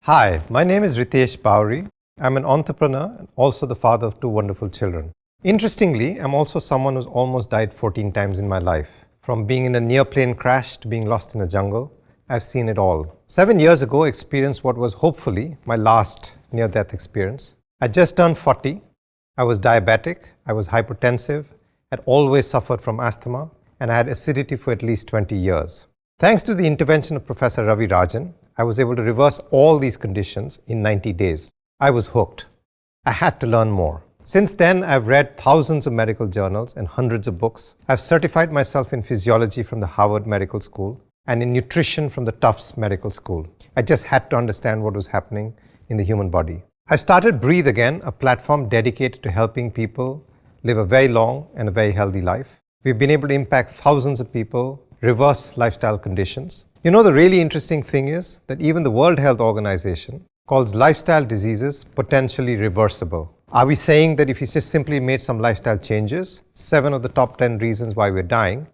Hi, my name is Ritesh Bawri. I'm an entrepreneur and also the father of two wonderful children. Interestingly, I'm also someone who's almost died 14 times in my life. From being in a near plane crash to being lost in a jungle, I've seen it all. 7 years ago, I experienced what was hopefully my last near-death experience. I just turned 40. I was diabetic, I was hypertensive, had always suffered from asthma, and I had acidity for at least 20 years. Thanks to the intervention of Professor Ravi Rajan, I was able to reverse all these conditions in 90 days. I was hooked. I had to learn more. Since then, I've read thousands of medical journals and hundreds of books. I've certified myself in physiology from the Harvard Medical School and in nutrition from the Tufts Medical School. I just had to understand what was happening in the human body. I've started Breathe Again, a platform dedicated to helping people live a very long and a very healthy life. We've been able to impact thousands of people, reverse lifestyle conditions. You know, the really interesting thing is that even the World Health Organization calls lifestyle diseases potentially reversible. Are we saying that if you just simply made some lifestyle changes, 7 of the top 10 reasons why we're dying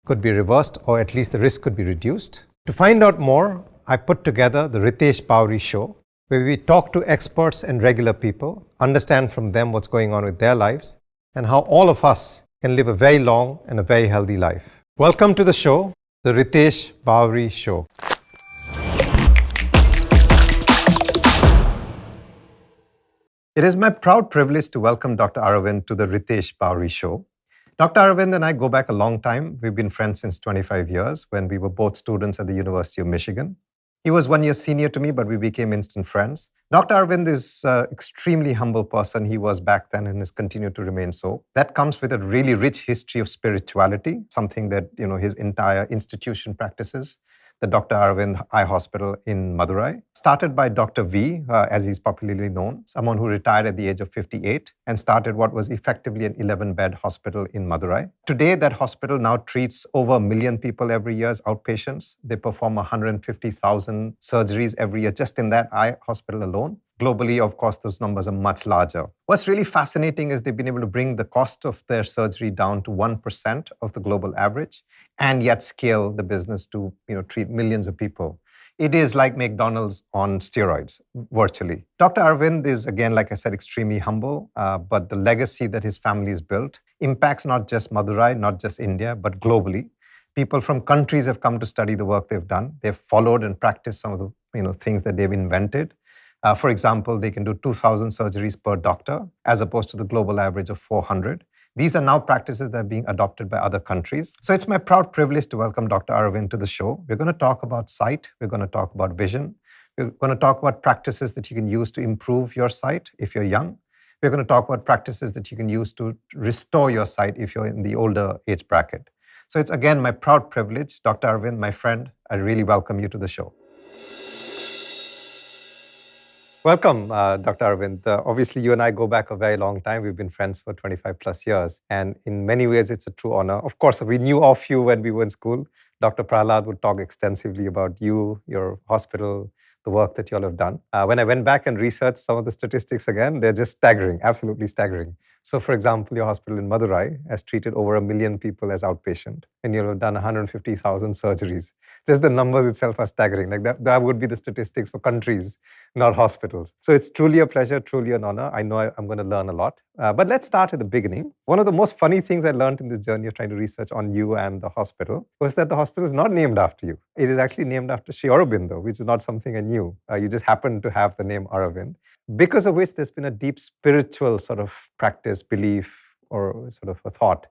could be reversed, or at least the risk could be reduced? To find out more, I put together the Ritesh Bawri Show, where we talk to experts and regular people, understand from them what's going on with their lives, and how all of us can live a very long and a very healthy life. Welcome to the show, the Ritesh Bawri Show. It is my proud privilege to welcome Dr. Aravind to the Ritesh Bawri Show. Dr. Aravind and I go back a long time. We've been friends since 25 years when we were both students at the University of Michigan. He was 1 year senior to me, but we became instant friends. Dr. Aravind is an extremely humble person. He was back then and has continued to remain so. That comes with a really rich history of spirituality, something that his entire institution practices. The Dr. Aravind Eye Hospital in Madurai, started by Dr. V, as he's popularly known, someone who retired at the age of 58 and started what was effectively an 11-bed hospital in Madurai. Today, that hospital now treats over 1 million people every year as outpatients. They perform 150,000 surgeries every year just in that eye hospital alone. Globally, of course, those numbers are much larger. What's really fascinating is they've been able to bring the cost of their surgery down to 1% of the global average and yet scale the business to treat millions of people. It is like McDonald's on steroids, virtually. Dr. Aravind is, again, like I said, extremely humble, but the legacy that his family has built impacts not just Madurai, not just India, but globally. People from countries have come to study the work they've done. They've followed and practiced some of the things that they've invented. For example, they can do 2,000 surgeries per doctor, as opposed to the global average of 400. These are now practices that are being adopted by other countries. So it's my proud privilege to welcome Dr. Aravind to the show. We're going to talk about sight. We're going to talk about vision. We're going to talk about practices that you can use to improve your sight if you're young. We're going to talk about practices that you can use to restore your sight if you're in the older age bracket. So it's, again, my proud privilege. Dr. Aravind, my friend, I really welcome you to the show. Welcome, Dr. Aravind. Obviously, you and I go back a very long time. We've been friends for 25 plus years. And in many ways, it's a true honor. Of course, we knew of you when we were in school. Dr. Prahlad would talk extensively about you, your hospital, the work that you all have done. When I went back and researched some of the statistics again, they're just staggering, absolutely staggering. So, for example, your hospital in Madurai has treated over 1 million people as outpatient, and you'll have done 150,000 surgeries. Just the numbers itself are staggering. Like that would be the statistics for countries, not hospitals. So it's truly a pleasure, truly an honor. I know I'm going to learn a lot. But let's start at the beginning. One of the most funny things I learned in this journey of trying to research on you and the hospital was that the hospital is not named after you. It is actually named after Sri Aurobindo, which is not something I knew. You just happen to have the name Aravind, because of which there's been a deep spiritual sort of practice, belief, or sort of a thought,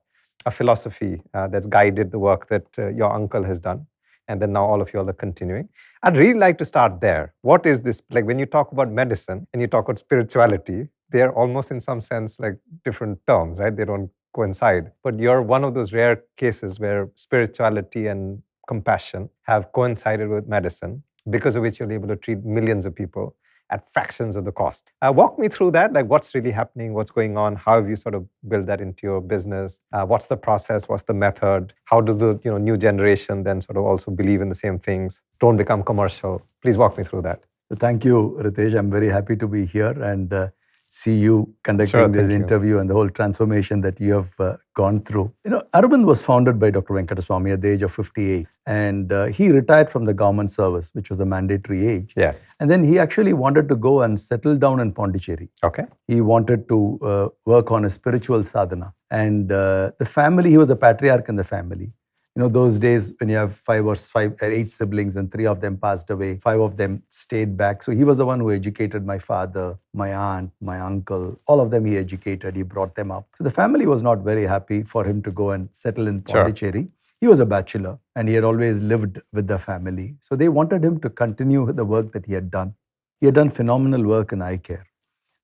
a philosophy that's guided the work that your uncle has done. And then now all of you all are continuing. I'd really like to start there. What is this? Like when you talk about medicine and you talk about spirituality, they're almost in some sense like different terms, right? They don't coincide. But you're one of those rare cases where spirituality and compassion have coincided with medicine, because of which you're able to treat millions of people at fractions of the cost. Walk me through that, like what's really happening, what's going on, how have you sort of built that into your business, what's the process, what's the method, how does the new generation then sort of also believe in the same things, don't become commercial? Please walk me through that. Thank you, Ritesh. I'm very happy to be here. And see you conducting this interview and the whole transformation that you have gone through. Aravind was founded by Dr. Venkataswamy at the age of 58, and he retired from the government service, which was the mandatory age. Yeah. And then he actually wanted to go and settle down in Pondicherry. Okay. He wanted to work on a spiritual sadhana. And the family, he was the patriarch in the family. Those days when you have five or eight siblings and 3 of them passed away, 5 of them stayed back. So he was the one who educated my father, my aunt, my uncle, all of them he educated, he brought them up. So the family was not very happy for him to go and settle in Pondicherry. Sure. He was a bachelor and he had always lived with the family. So they wanted him to continue the work that he had done. He had done phenomenal work in eye care.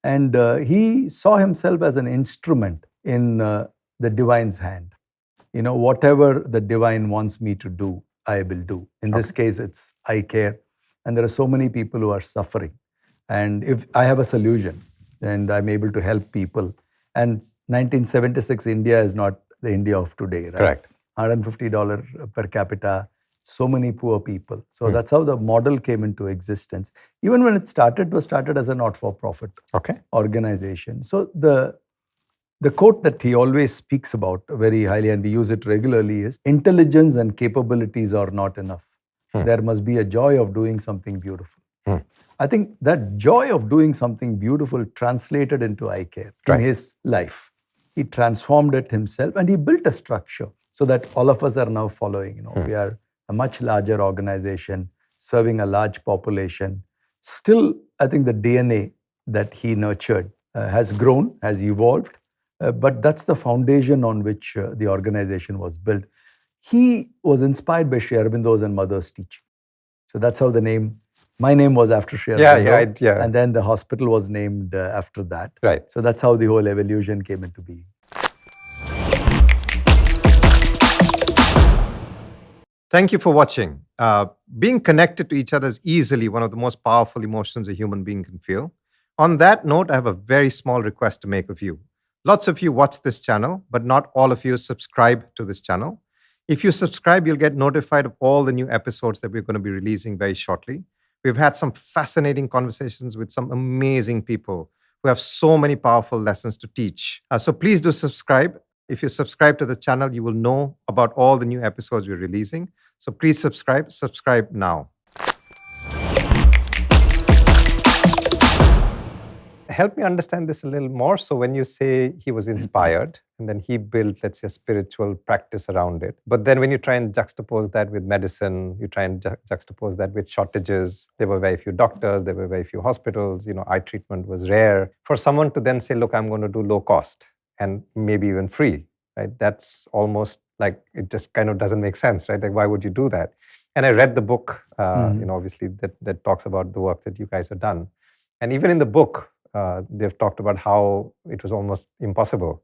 And he saw himself as an instrument in the divine's hand. Whatever the divine wants me to do, I will do. In this case, it's eye care. And there are so many people who are suffering. And if I have a solution and I'm able to help people, and 1976, India is not the India of today, right? Correct. $150 per capita, so many poor people. So that's how the model came into existence. Even when it was started as a not-for-profit organization. So the quote that he always speaks about very highly, and we use it regularly, is intelligence and capabilities are not enough. There must be a joy of doing something beautiful. I think that joy of doing something beautiful translated into eye care in his life. He transformed it himself and he built a structure so that all of us are now following. We are a much larger organization serving a large population. Still, I think the DNA that he nurtured has grown, has evolved. But that's the foundation on which the organization was built. He was inspired by Sri Aurobindo's and mother's teaching. So that's how my name was after Sri Aurobindo. Yeah. And then the hospital was named after that. Right. So that's how the whole evolution came into being. Thank you for watching. Being connected to each other is easily one of the most powerful emotions a human being can feel. On that note, I have a very small request to make of you. Lots of you watch this channel, but not all of you subscribe to this channel. If you subscribe, you'll get notified of all the new episodes that we're going to be releasing very shortly. We've had some fascinating conversations with some amazing people who have so many powerful lessons to teach. So please do subscribe. If you subscribe to the channel, you will know about all the new episodes we're releasing. So please subscribe now. Help me understand this a little more. So when you say he was inspired and then he built, let's say, a spiritual practice around it, but then when you try and juxtapose that with medicine, you try and juxtapose that with shortages, there were very few doctors, there were very few hospitals, eye treatment was rare. For someone to then say, look, I'm going to do low cost and maybe even free, right? That's almost like, it just kind of doesn't make sense, right? Like, why would you do that? And I read the book, obviously, that talks about the work that you guys have done. And even in the book, they've talked about how it was almost impossible.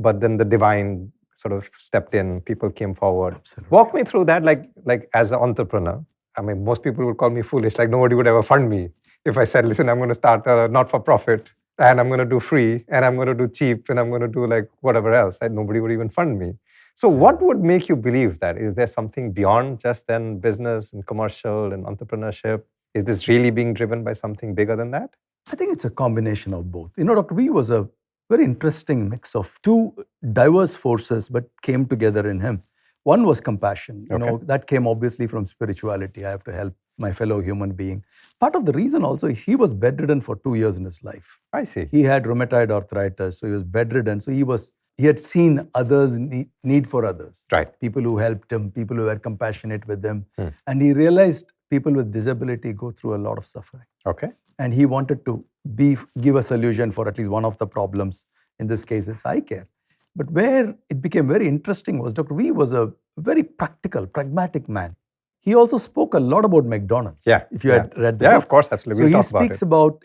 But then the divine sort of stepped in, people came forward. Absolutely. Walk me through that, like as an entrepreneur. I mean, most people would call me foolish, like nobody would ever fund me if I said, listen, I'm going to start a not-for-profit, and I'm going to do free, and I'm going to do cheap, and I'm going to do like whatever else. And nobody would even fund me. So what would make you believe that? Is there something beyond just then business and commercial and entrepreneurship? Is this really being driven by something bigger than that? I think it's a combination of both. Dr. V was a very interesting mix of two diverse forces, but came together in him. One was compassion. That came obviously from spirituality. I have to help my fellow human being. Part of the reason also, he was bedridden for 2 years in his life. I see. He had rheumatoid arthritis, so he was bedridden. So he had seen others' need for others. Right. People who helped him, people who were compassionate with him. And he realized people with disability go through a lot of suffering. Okay. And he wanted to give a solution for at least one of the problems. In this case, it's eye care. But where it became very interesting was Dr. V was a very practical, pragmatic man. He also spoke a lot about McDonald's. Yeah. If you had read the book. book. Of course, absolutely. So he speaks about,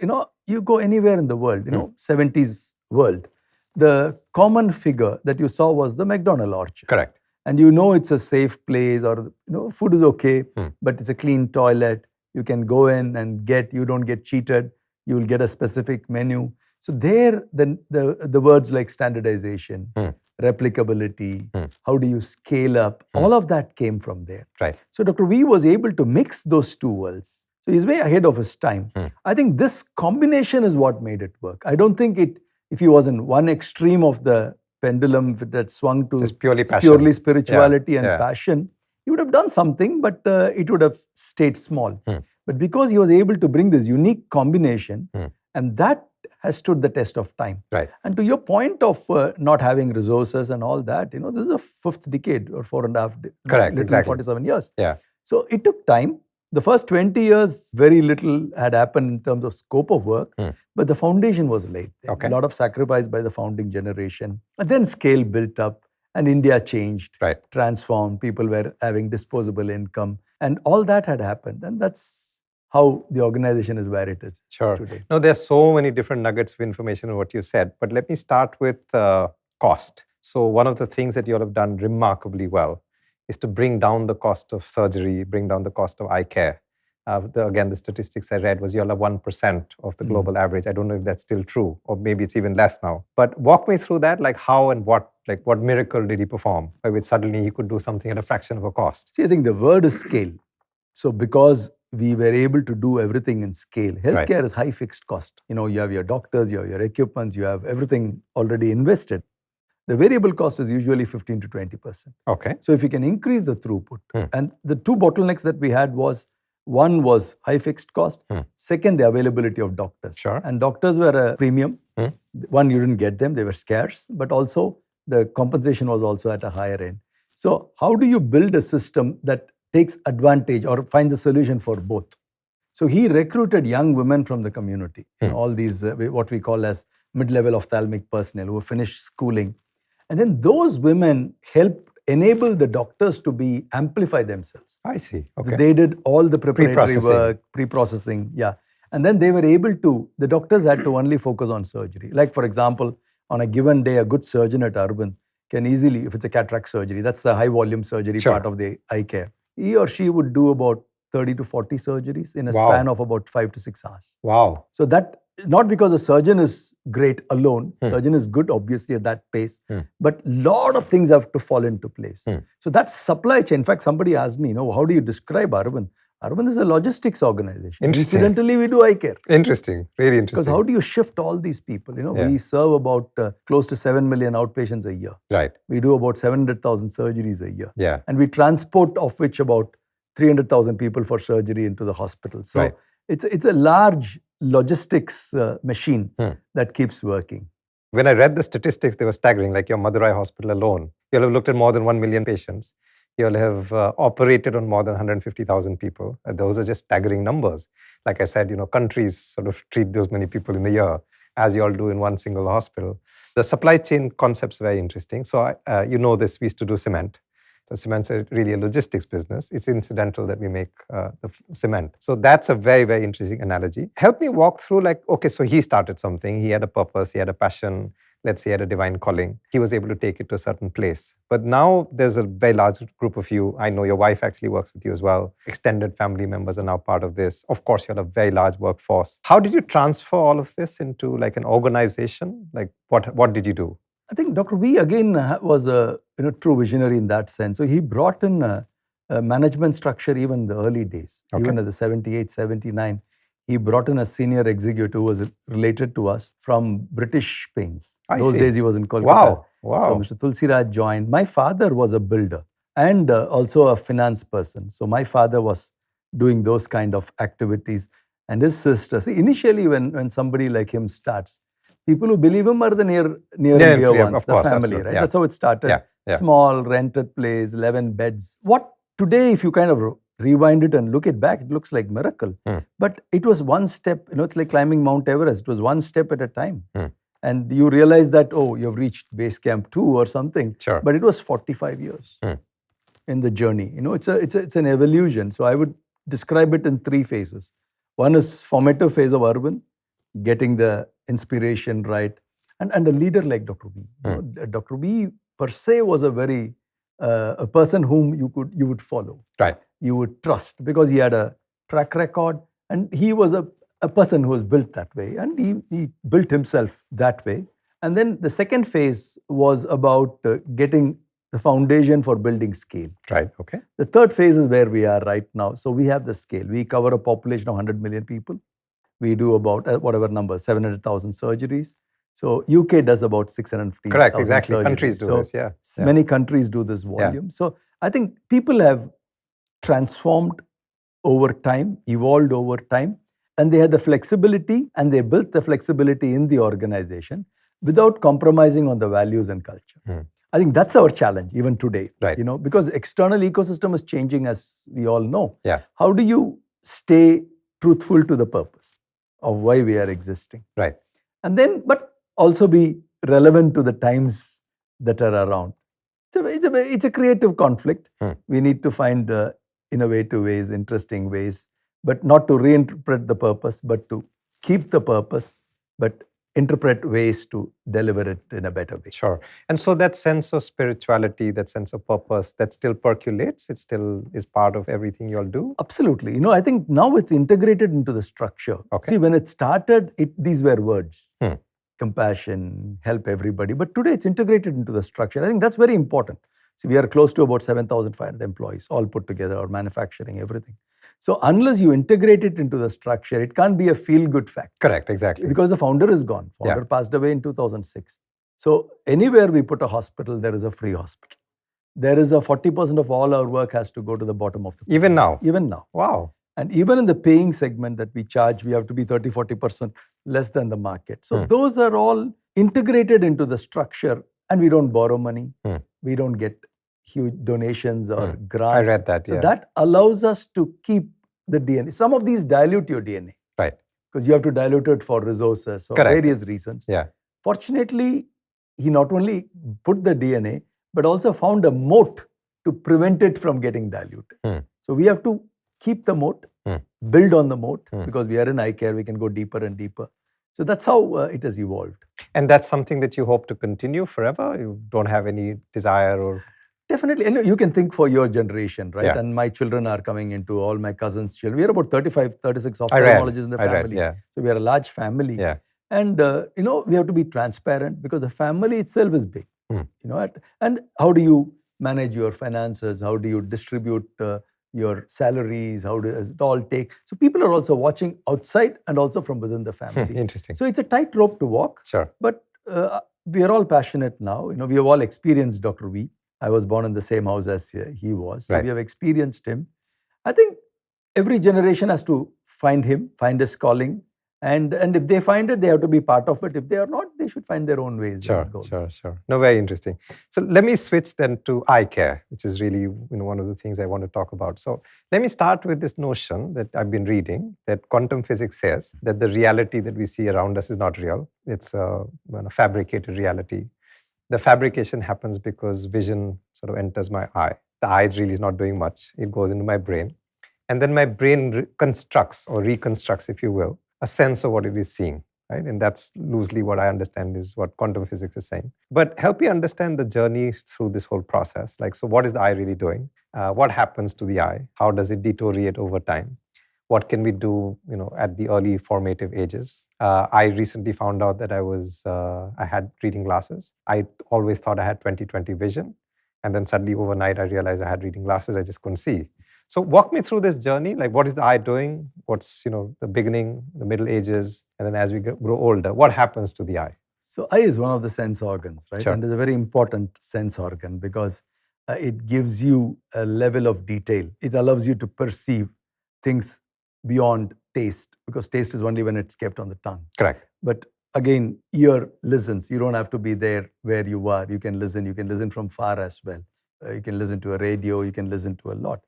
you go anywhere in the world, 70s world, the common figure that you saw was the McDonald orchard. Correct. And it's a safe place, or food is okay, but it's a clean toilet. You can go in and you don't get cheated. You will get a specific menu. So there, the words like standardization, replicability, how do you scale up, all of that came from there. Right. So Dr. V was able to mix those two worlds. So he's way ahead of his time. I think this combination is what made it work. I don't think if he was in one extreme of the pendulum that swung to just purely spirituality and passion, he would have done something, but it would have stayed small. But because he was able to bring this unique combination, and that has stood the test of time. Right. And to your point of not having resources and all that, this is a fifth decade or 4.5, correct, exactly. 47 years. Yeah. So it took time. The first 20 years, very little had happened in terms of scope of work, but the foundation was laid. Okay. A lot of sacrifice by the founding generation. And then scale built up and India changed, transformed. People were having disposable income and all that had happened. And that's how the organization is where it is today. No, there's so many different nuggets of information in what you said, but let me start with cost. So one of the things that you all have done remarkably well is to bring down the cost of surgery, bring down the cost of eye care. Again, the statistics I read was you all are 1% of the global average. I don't know if that's still true, or maybe it's even less now. But walk me through that, like how and what miracle did he perform, by which suddenly he could do something at a fraction of a cost? See, I think the word is scale. So because we were able to do everything in scale, healthcare is high fixed cost. You have your doctors, you have your equipments, you have everything already invested. The variable cost is usually 15 to 20%. Okay. So if you can increase the throughput, and the two bottlenecks that we had was, one was high fixed cost, second, the availability of doctors. Sure. And doctors were a premium. One, you didn't get them, they were scarce, but also the compensation was also at a higher end. So how do you build a system that takes advantage or finds a solution for both? So he recruited young women from the community, all these, what we call as mid-level ophthalmic personnel who finished schooling. And then those women helped enable the doctors to amplify themselves. I see. Okay. So they did all the preparatory work, pre-processing. Yeah. And then they were able to, the doctors had to only focus on surgery. Like for example, on a given day, a good surgeon at Aravind can easily, if it's a cataract surgery, that's the high volume surgery part of the eye care. He or she would do about 30 to 40 surgeries in a span of about 5 to 6 hours. Wow. So that, not because the surgeon is great alone, surgeon is good obviously at that pace, but lot of things have to fall into place. So that's supply chain. In fact, somebody asked me, how do you describe Aravind? Aravind is a logistics organization. Incidentally, we do eye care. Interesting, really interesting. Because how do you shift all these people? We serve about close to 7 million outpatients a year. Right. We do about 700,000 surgeries a year. Yeah. And we transport, of which about 300,000 people for surgery into the hospital. So it's a large logistics machine that keeps working. When I read the statistics, they were staggering, like your Madurai hospital alone. You'll have looked at more than 1 million patients. You'll have operated on more than 150,000 people. Those are just staggering numbers. Like I said, countries sort of treat those many people in a year, as you all do in one single hospital. The supply chain concept's very interesting. So this, we used to do cement. So cement's really a logistics business. It's incidental that we make the cement. So that's a very, very interesting analogy. Help me walk through so he started something. He had a purpose, he had a passion. Let's say he had a divine calling. He was able to take it to a certain place. But now there's a very large group of you. I know your wife actually works with you as well. Extended family members are now part of this. Of course, you have a very large workforce. How did you transfer all of this into an organization? What did you do? I think Dr. V again was a true visionary in that sense. So he brought in a management structure even in the early days, even at the 78, 79. He brought in a senior executive who was related to us from British Paints. Those days he was in Kolkata. Wow. So Mr. Tulsiraj joined. My father was a builder and also a finance person. So my father was doing those kind of activities. And his sister, see, initially when somebody like him starts, people who believe him are the near dear ones, the family, right? That's how it started. Small rented place, 11 beds. What today, if you kind of rewind it and look it back, it looks like miracle. But it was one step, it's like climbing Mount Everest. It was one step at a time. And you realize that, you've reached base camp 2 or something. Sure. But it was 45 years in the journey. It's an evolution. So I would describe it in 3 phases. One is formative phase of Aravind, getting the inspiration right. And a leader like Dr. V. Dr. V per se was a person whom you would follow. Right. You would trust because he had a track record and he was a person who was built that way and he built himself that way. And then the second phase was about getting the foundation for building scale. Right. Okay. The third phase is where we are right now. So we have the scale. We cover a population of 100 million people. We do about whatever number, 700,000 surgeries. So UK does about 650,000 Correct. Exactly. surgeries. Countries do so this. Yeah. Many countries do this volume. So I think people have transformed over time, evolved over time, and they had the flexibility and they built the flexibility in the organization without compromising on the values and culture. I think that's our challenge even today. Right. Because external ecosystem is changing, as we all know. Yeah. How do you stay truthful to the purpose of why we are existing? Right. And then, but also be relevant to the times that are around. It's a creative conflict. We need to find innovative ways, interesting ways, but not to reinterpret the purpose, but to keep the purpose, but interpret ways to deliver it in a better way. Sure. And so that sense of spirituality, that sense of purpose, that still percolates, it still is part of everything you'll do? Absolutely. I think now it's integrated into the structure. Okay. See, when it started, these were words. Compassion, help everybody. But today it's integrated into the structure. I think that's very important. See, we are close to about 7,500 employees, all put together, or manufacturing, everything. So unless you integrate it into the structure, it can't be a feel-good fact. Correct, exactly. Because the founder is gone. Founder passed away in 2006. So anywhere we put a hospital, there is a free hospital. There is a 40% of all our work has to go to the bottom of the pyramid. Even now? Even now. Wow. And even in the paying segment that we charge, we have to be 30-40% less than the market. So those are all integrated into the structure, and we don't borrow money. We don't get huge donations or grants. I read that, So that allows us to keep the DNA. Some of these dilute your DNA. Right. Because you have to dilute it for resources or various reasons. Yeah. Fortunately, he not only put the DNA, but also found a moat to prevent it from getting diluted. So we have to keep the moat, build on the moat, because we are in eye care, we can go deeper and deeper. So that's how it has evolved. And that's something that you hope to continue forever? You don't have any desire or... Definitely. And you can think for your generation, right? Yeah. And my children are coming into all my cousins' children. We are about 35, 36 ophthalmologists in the family. So we are a large family. Yeah. And, we have to be transparent because the family itself is big. And how do you manage your finances? How do you distribute your salaries? How does it all take? So people are also watching outside and also from within the family. Interesting. So it's a tightrope to walk. Sure. But we are all passionate now. We have all experienced Dr. V. I was born in the same house as he was. So we have experienced him. I think every generation has to find him, find his calling. And if they find it, they have to be part of it. If they are not, they should find their own ways. Sure. No, very interesting. So let me switch then to eye care, which is really one of the things I want to talk about. So let me start with this notion that I've been reading, that quantum physics says that the reality that we see around us is not real. It's a fabricated reality. The fabrication happens because vision sort of enters my eye. The eye really is not doing much. It goes into my brain. And then my brain constructs or reconstructs, if you will, a sense of what it is seeing, right? And that's loosely what I understand is what quantum physics is saying. But help me understand the journey through this whole process. So what is the eye really doing? What happens to the eye? How does it deteriorate over time? What can we do, at the early formative ages? I recently found out that I had reading glasses. I always thought I had 20/20 vision. And then suddenly overnight, I realized I had reading glasses. I just couldn't see. So walk me through this journey. What is the eye doing? What's, the beginning, the middle ages, and then as we grow older, what happens to the eye? So eye is one of the sense organs, right? Sure. And it's a very important sense organ because it gives you a level of detail. It allows you to perceive things beyond taste, because taste is only when it's kept on the tongue. Correct. But again, ear listens. You don't have to be there where you are. You can listen from far as well. You can listen to a radio, you can listen to a lot.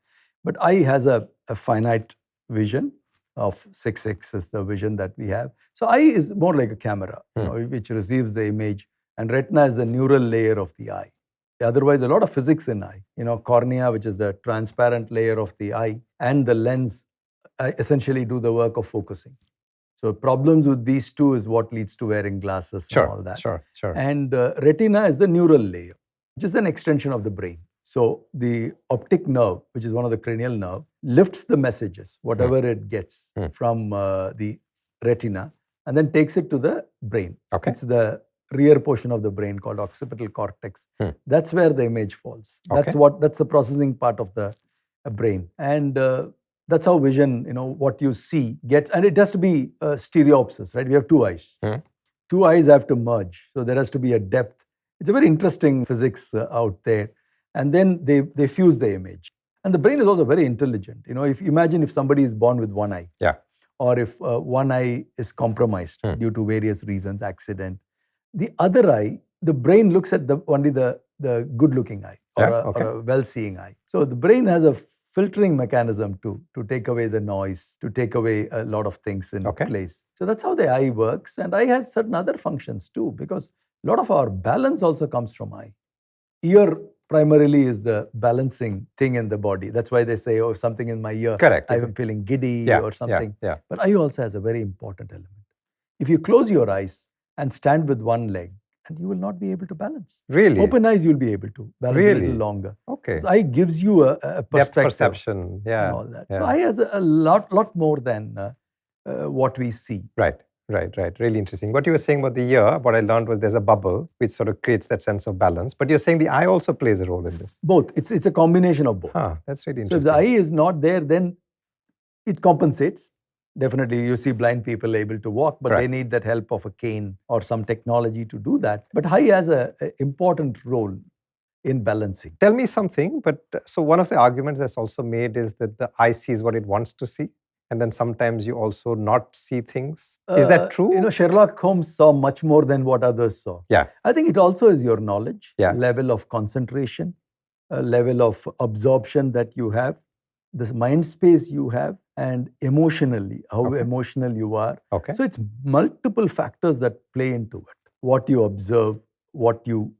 But eye has a finite vision of 6x is the vision that we have. So eye is more like a camera, which receives the image, and retina is the neural layer of the eye. Otherwise, a lot of physics in eye. Cornea, which is the transparent layer of the eye, and the lens essentially do the work of focusing. So problems with these two is what leads to wearing glasses and all that. Sure. And retina is the neural layer, which is an extension of the brain. So the optic nerve, which is one of the cranial nerve, lifts the messages, whatever it gets from the retina, and then takes it to the brain. Okay. It's the rear portion of the brain called occipital cortex. That's where the image falls. Okay. That's the processing part of the brain. And that's how vision, what you see gets, and it has to be stereopsis, right? We have two eyes. Two eyes have to merge. So there has to be a depth. It's a very interesting physics out there. And then they fuse the image. And the brain is also very intelligent. If imagine if somebody is born with one eye. Yeah. Or if one eye is compromised due to various reasons, accident. The other eye, the brain looks at only the good-looking eye or a well-seeing eye. So the brain has a filtering mechanism to take away the noise, to take away a lot of things in place. So that's how the eye works. And eye has certain other functions too, because a lot of our balance also comes from eye. Ear primarily is the balancing thing in the body. That's why they say, oh, something in my ear. Correct. I'm feeling giddy or something. Yeah. But eye also has a very important element. If you close your eyes and stand with one leg, and you will not be able to balance. Really? Open eyes, you'll be able to balance a little longer. Okay. So eye gives you a perspective. Depth perception. Yeah. And all that. So eye has a lot more than what we see. Right. Really interesting. What you were saying about the ear, what I learned was there's a bubble which sort of creates that sense of balance. But you're saying the eye also plays a role in this. Both. It's a combination of both. That's really interesting. So if the eye is not there, then it compensates. Definitely, you see blind people able to walk, but they need that help of a cane or some technology to do that. But eye has an important role in balancing. Tell me something, so one of the arguments that's also made is that the eye sees what it wants to see. And then sometimes you also not see things. Is that true? Sherlock Holmes saw much more than what others saw. Yeah. I think it also is your knowledge, level of concentration, level of absorption that you have, this mind space you have, and emotionally, how emotional you are. Okay. So it's multiple factors that play into it. What you observe, what you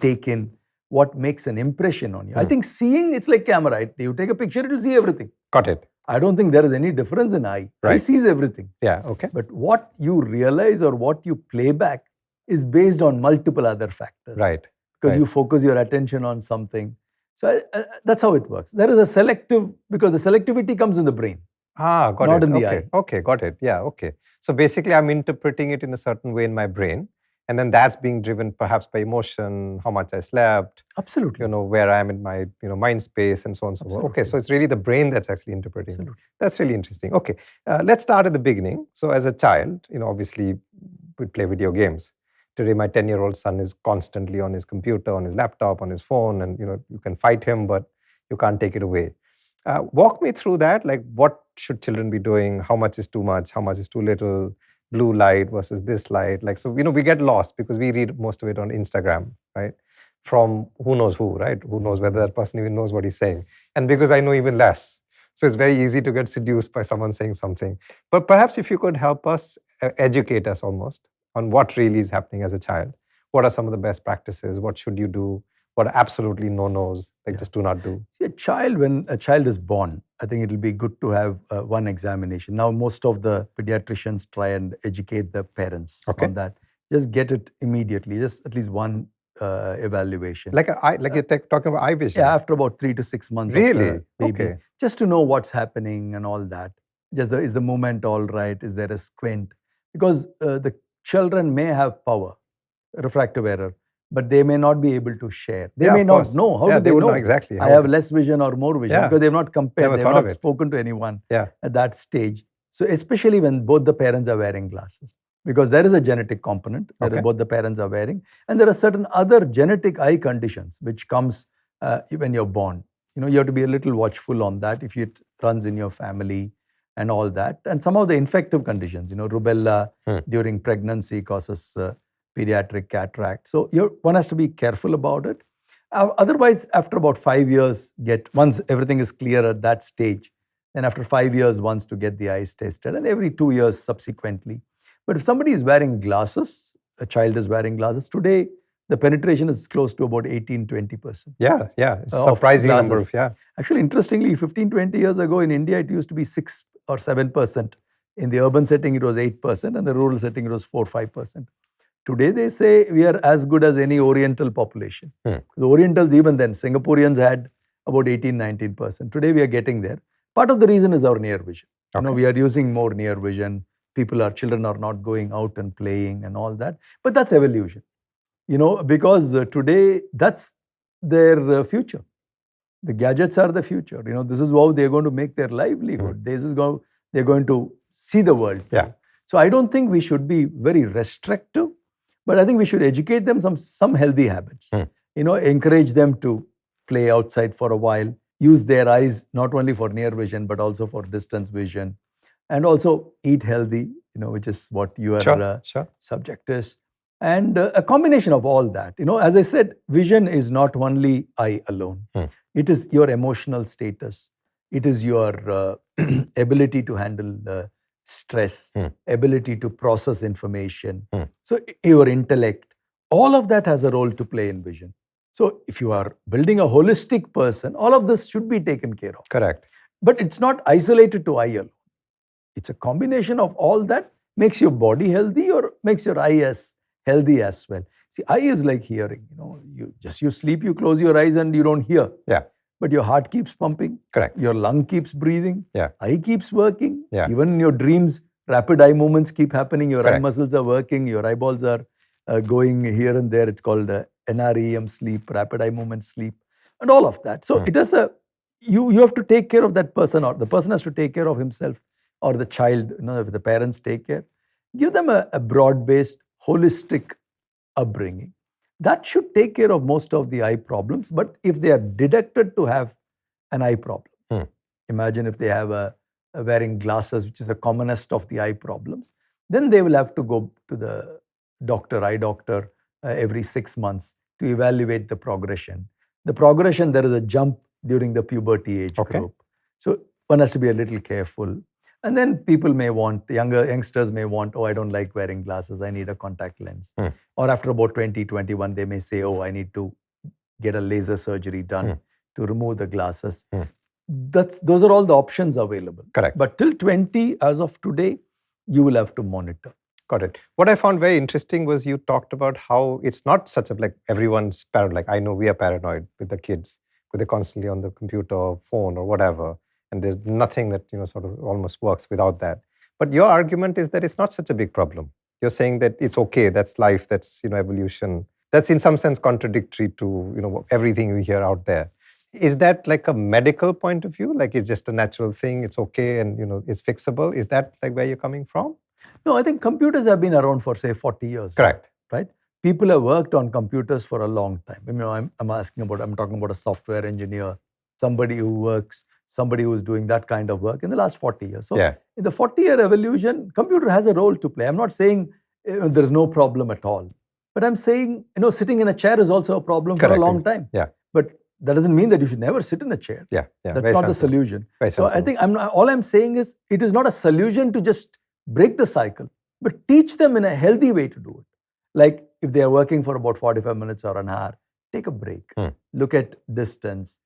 take in, what makes an impression on you. I think seeing, it's like camera, right? You take a picture, it will see everything. Got it. I don't think there is any difference in eye. Right. Eye sees everything. Yeah, okay. But what you realize or what you play back is based on multiple other factors. Right. Because you focus your attention on something. So that's how it works. There is a selective, because the selectivity comes in the brain. Got it. Not in the eye. Okay, got it. Yeah, okay. So basically I'm interpreting it in a certain way in my brain. And then that's being driven perhaps by emotion, how much I slept. Absolutely. Where I am in my, mind space and so on and so forth. Okay, so it's really the brain that's actually interpreting. Absolutely. That's really interesting. Okay, let's start at the beginning. So as a child, obviously we play video games. Today, my 10-year-old son is constantly on his computer, on his laptop, on his phone, and you can fight him, but you can't take it away. Walk me through that. Like, what should children be doing? How much is too much? How much is too little? Blue light versus this light. Like, so, we get lost because we read most of it on Instagram, right? From who knows who, right? Who knows whether that person even knows what he's saying. And because I know even less. So it's very easy to get seduced by someone saying something. But perhaps if you could help us, educate us almost on what really is happening as a child. What are some of the best practices? What should you do? What are absolutely no-nos, just do not do? See, when a child is born, I think it will be good to have one examination. Now, most of the pediatricians try and educate the parents on that. Just get it immediately, just at least one evaluation. Like you're talking about eye vision? Yeah, after about 3 to 6 months really? of the baby. Okay. Just to know what's happening and all that. Is the movement all right? Is there a squint? Because the children may have power, refractive error, but they may not be able to share. They may not know. How do they know? Exactly. I have less vision or more vision because they've not compared. They've not spoken to anyone at that stage. So especially when both the parents are wearing glasses, because there is a genetic component that both the parents are wearing, and there are certain other genetic eye conditions which comes when you're born. You have to be a little watchful on that if it runs in your family and all that. And some of the infective conditions, rubella during pregnancy causes pediatric cataract. So one has to be careful about it. Otherwise, after about 5 years, once everything is clear at that stage, then after 5 years, once to get the eyes tested, and every 2 years subsequently. But if somebody is wearing glasses, a child is wearing glasses, today the penetration is close to about 18-20%. Yeah. It's a surprising number of, Actually, interestingly, 15-20 years ago in India, it used to be 6 or 7%. In the urban setting, it was 8%, and the rural setting, it was 4-5%. Today, they say we are as good as any Oriental population. The Orientals, even then, Singaporeans had about 18-19%. Today, we are getting there. Part of the reason is our near vision. We are using more near vision. Children are not going out and playing and all that. But that's evolution. Because today that's their future. The gadgets are the future. This is how they're going to make their livelihood. They're going to see the world through. Yeah. So I don't think we should be very restrictive, but I think we should educate them some healthy habits. Encourage them to play outside for a while, use their eyes not only for near vision but also for distance vision, and also eat healthy, which is what your Sure. subject is. And a combination of all that. As I said, vision is not only eye alone. It is your emotional status. It is your ability to handle stress, ability to process information. So your intellect, all of that has a role to play in vision. So if you are building a holistic person, all of this should be taken care of. Correct. But it's not isolated to eye alone. It's a combination of all that makes your body healthy or makes your eye as healthy as well. See, eye is like hearing. You sleep, you close your eyes and you don't hear. Yeah. But your heart keeps pumping. Correct. Your lung keeps breathing. Yeah. Eye keeps working. Yeah. Even in your dreams, rapid eye movements keep happening. Your Correct. eye muscles are working. Your eyeballs are going here and there. It's called NREM sleep, rapid eye movement sleep, and all of that. So it is you have to take care of that person, or the person has to take care of himself, or the child. If the parents take care, give them a broad-based, holistic upbringing. That should take care of most of the eye problems. But if they are detected to have an eye problem, imagine if they have a wearing glasses, which is the commonest of the eye problems, then they will have to go to the eye doctor, every 6 months to evaluate the progression. The progression, there is a jump during the puberty age group. So one has to be a little careful. And then people may want, youngsters may want, I don't like wearing glasses, I need a contact lens. Or after about 20, 21, they may say, I need to get a laser surgery done to remove the glasses. Those are all the options available. Correct. But till 20, as of today, you will have to monitor. Got it. What I found very interesting was you talked about how it's not such a, like everyone's paranoid. Like I know we are paranoid with the kids, because they're constantly on the computer or phone or whatever. And there's nothing that, sort of almost works without that. But your argument is that it's not such a big problem. You're saying that it's okay, that's life, that's, evolution. That's in some sense contradictory to, everything we hear out there. Is that like a medical point of view? Like it's just a natural thing, it's okay and, it's fixable? Is that like where you're coming from? No, I think computers have been around for, say, 40 years. Correct. Right? People have worked on computers for a long time. I'm talking about a software engineer, somebody who's doing that kind of work in the last 40 years. So in the 40-year evolution, computer has a role to play. I'm not saying there's no problem at all. But I'm saying, sitting in a chair is also a problem for a long time. Yeah. But that doesn't mean that you should never sit in a chair. Yeah. That's not the solution. Very so I think all I'm saying is it is not a solution to just break the cycle, but teach them in a healthy way to do it. Like if they are working for about 45 minutes or an hour, take a break. Look at distance.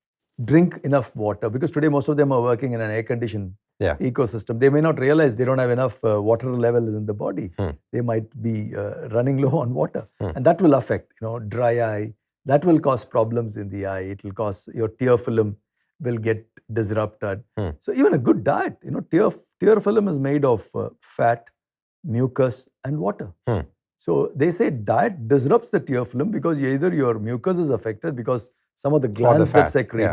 Drink enough water, because today most of them are working in an air-conditioned ecosystem. They may not realize they don't have enough water levels in the body. They might be running low on water, and that will affect, dry eye. That will cause problems in the eye. It will cause your tear film will get disrupted. So even a good diet, tear film is made of fat, mucus, and water. So they say diet disrupts the tear film because either your mucus is affected because some of the glands that secrete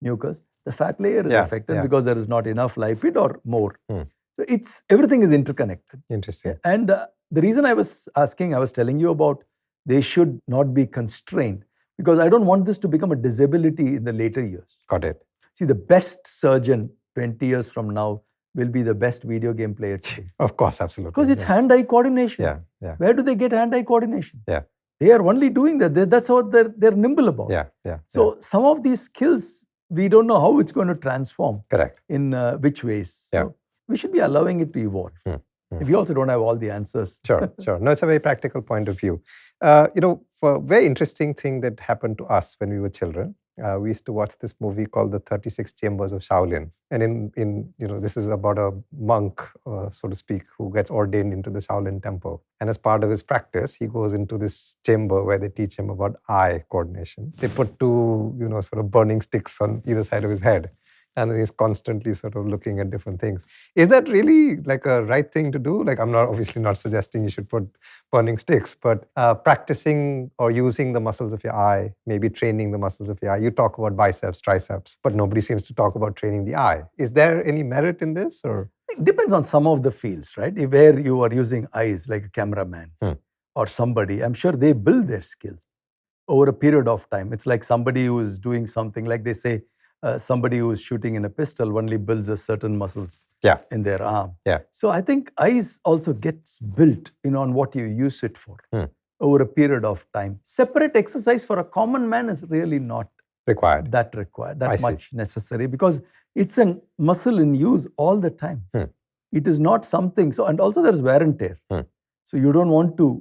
mucus, the fat layer is affected because there is not enough lipid or more. So everything is interconnected. Interesting. And the reason I was telling you about they should not be constrained, because I don't want this to become a disability in the later years. Got it. See, the best surgeon 20 years from now will be the best video game player today. Of course, absolutely. Because it's hand-eye coordination. Yeah. Where do they get hand-eye coordination? Yeah. They are only doing that. That's how they're nimble about. Yeah. So some of these skills, we don't know how it's going to transform. Correct. In which ways. Yeah. So we should be allowing it to evolve. We also don't have all the answers. Sure. No, it's a very practical point of view. A very interesting thing that happened to us when we were children. We used to watch this movie called The 36 Chambers of Shaolin. And in this is about a monk, so to speak, who gets ordained into the Shaolin temple. And as part of his practice, he goes into this chamber where they teach him about eye coordination. They put two, sort of burning sticks on either side of his head. And he's constantly sort of looking at different things. Is that really like a right thing to do? Like, I'm not obviously not suggesting you should put burning sticks, but practicing or using the muscles of your eye, maybe training the muscles of your eye. You talk about biceps, triceps, but nobody seems to talk about training the eye. Is there any merit in this, or? It depends on some of the fields, right? Where you are using eyes like a cameraman or somebody, I'm sure they build their skills over a period of time. It's like somebody who is doing something, like they say, somebody who is shooting in a pistol only builds a certain muscles in their arm. So I think eyes also gets built, on what you use it for over a period of time. Separate exercise for a common man is really not required. That much necessary, because it's a muscle in use all the time. It is not something. So, and also there's wear and tear. So you don't want to,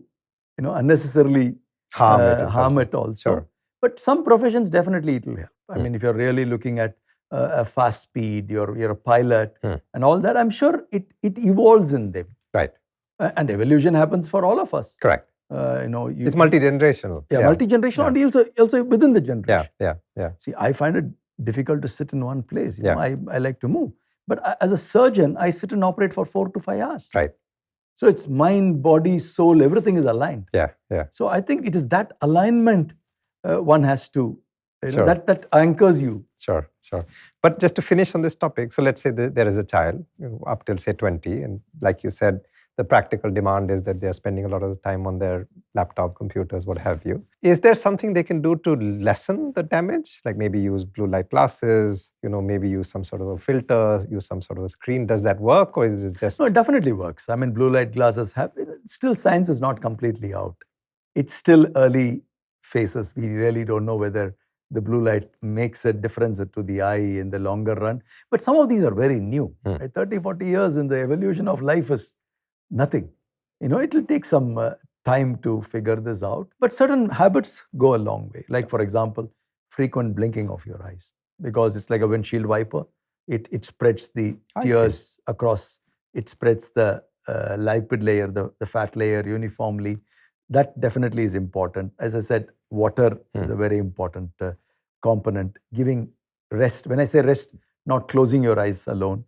unnecessarily harm it also. Sure. But some professions definitely it will help. I mean, if you're really looking at a fast speed, you're a pilot and all that, I'm sure it evolves in them. Right. And evolution happens for all of us. Correct. It's multi-generational. Multi-generational, and also within the generation. Yeah. See, I find it difficult to sit in one place. I like to move. But as a surgeon, I sit and operate for 4 to 5 hours. Right. So it's mind, body, soul, everything is aligned. Yeah. So I think it is that alignment one has to, that anchors you. Sure. But just to finish on this topic, so let's say there is a child up till say 20, and like you said, the practical demand is that they're spending a lot of the time on their laptop, computers, what have you. Is there something they can do to lessen the damage? Like maybe use blue light glasses, maybe use some sort of a filter, use some sort of a screen. Does that work, or is it just... No, it definitely works. I mean, blue light glasses still science is not completely out. It's still early phases. We really don't know whether the blue light makes a difference to the eye in the longer run. But some of these are very new. Right? 30, 40 years in the evolution of life is nothing. It will take some time to figure this out. But certain habits go a long way. Like, for example, frequent blinking of your eyes. Because it's like a windshield wiper. It spreads the tears across. It spreads the lipid layer, the fat layer uniformly. That definitely is important. As I said, water is a very important component. Giving rest. When I say rest, not closing your eyes alone.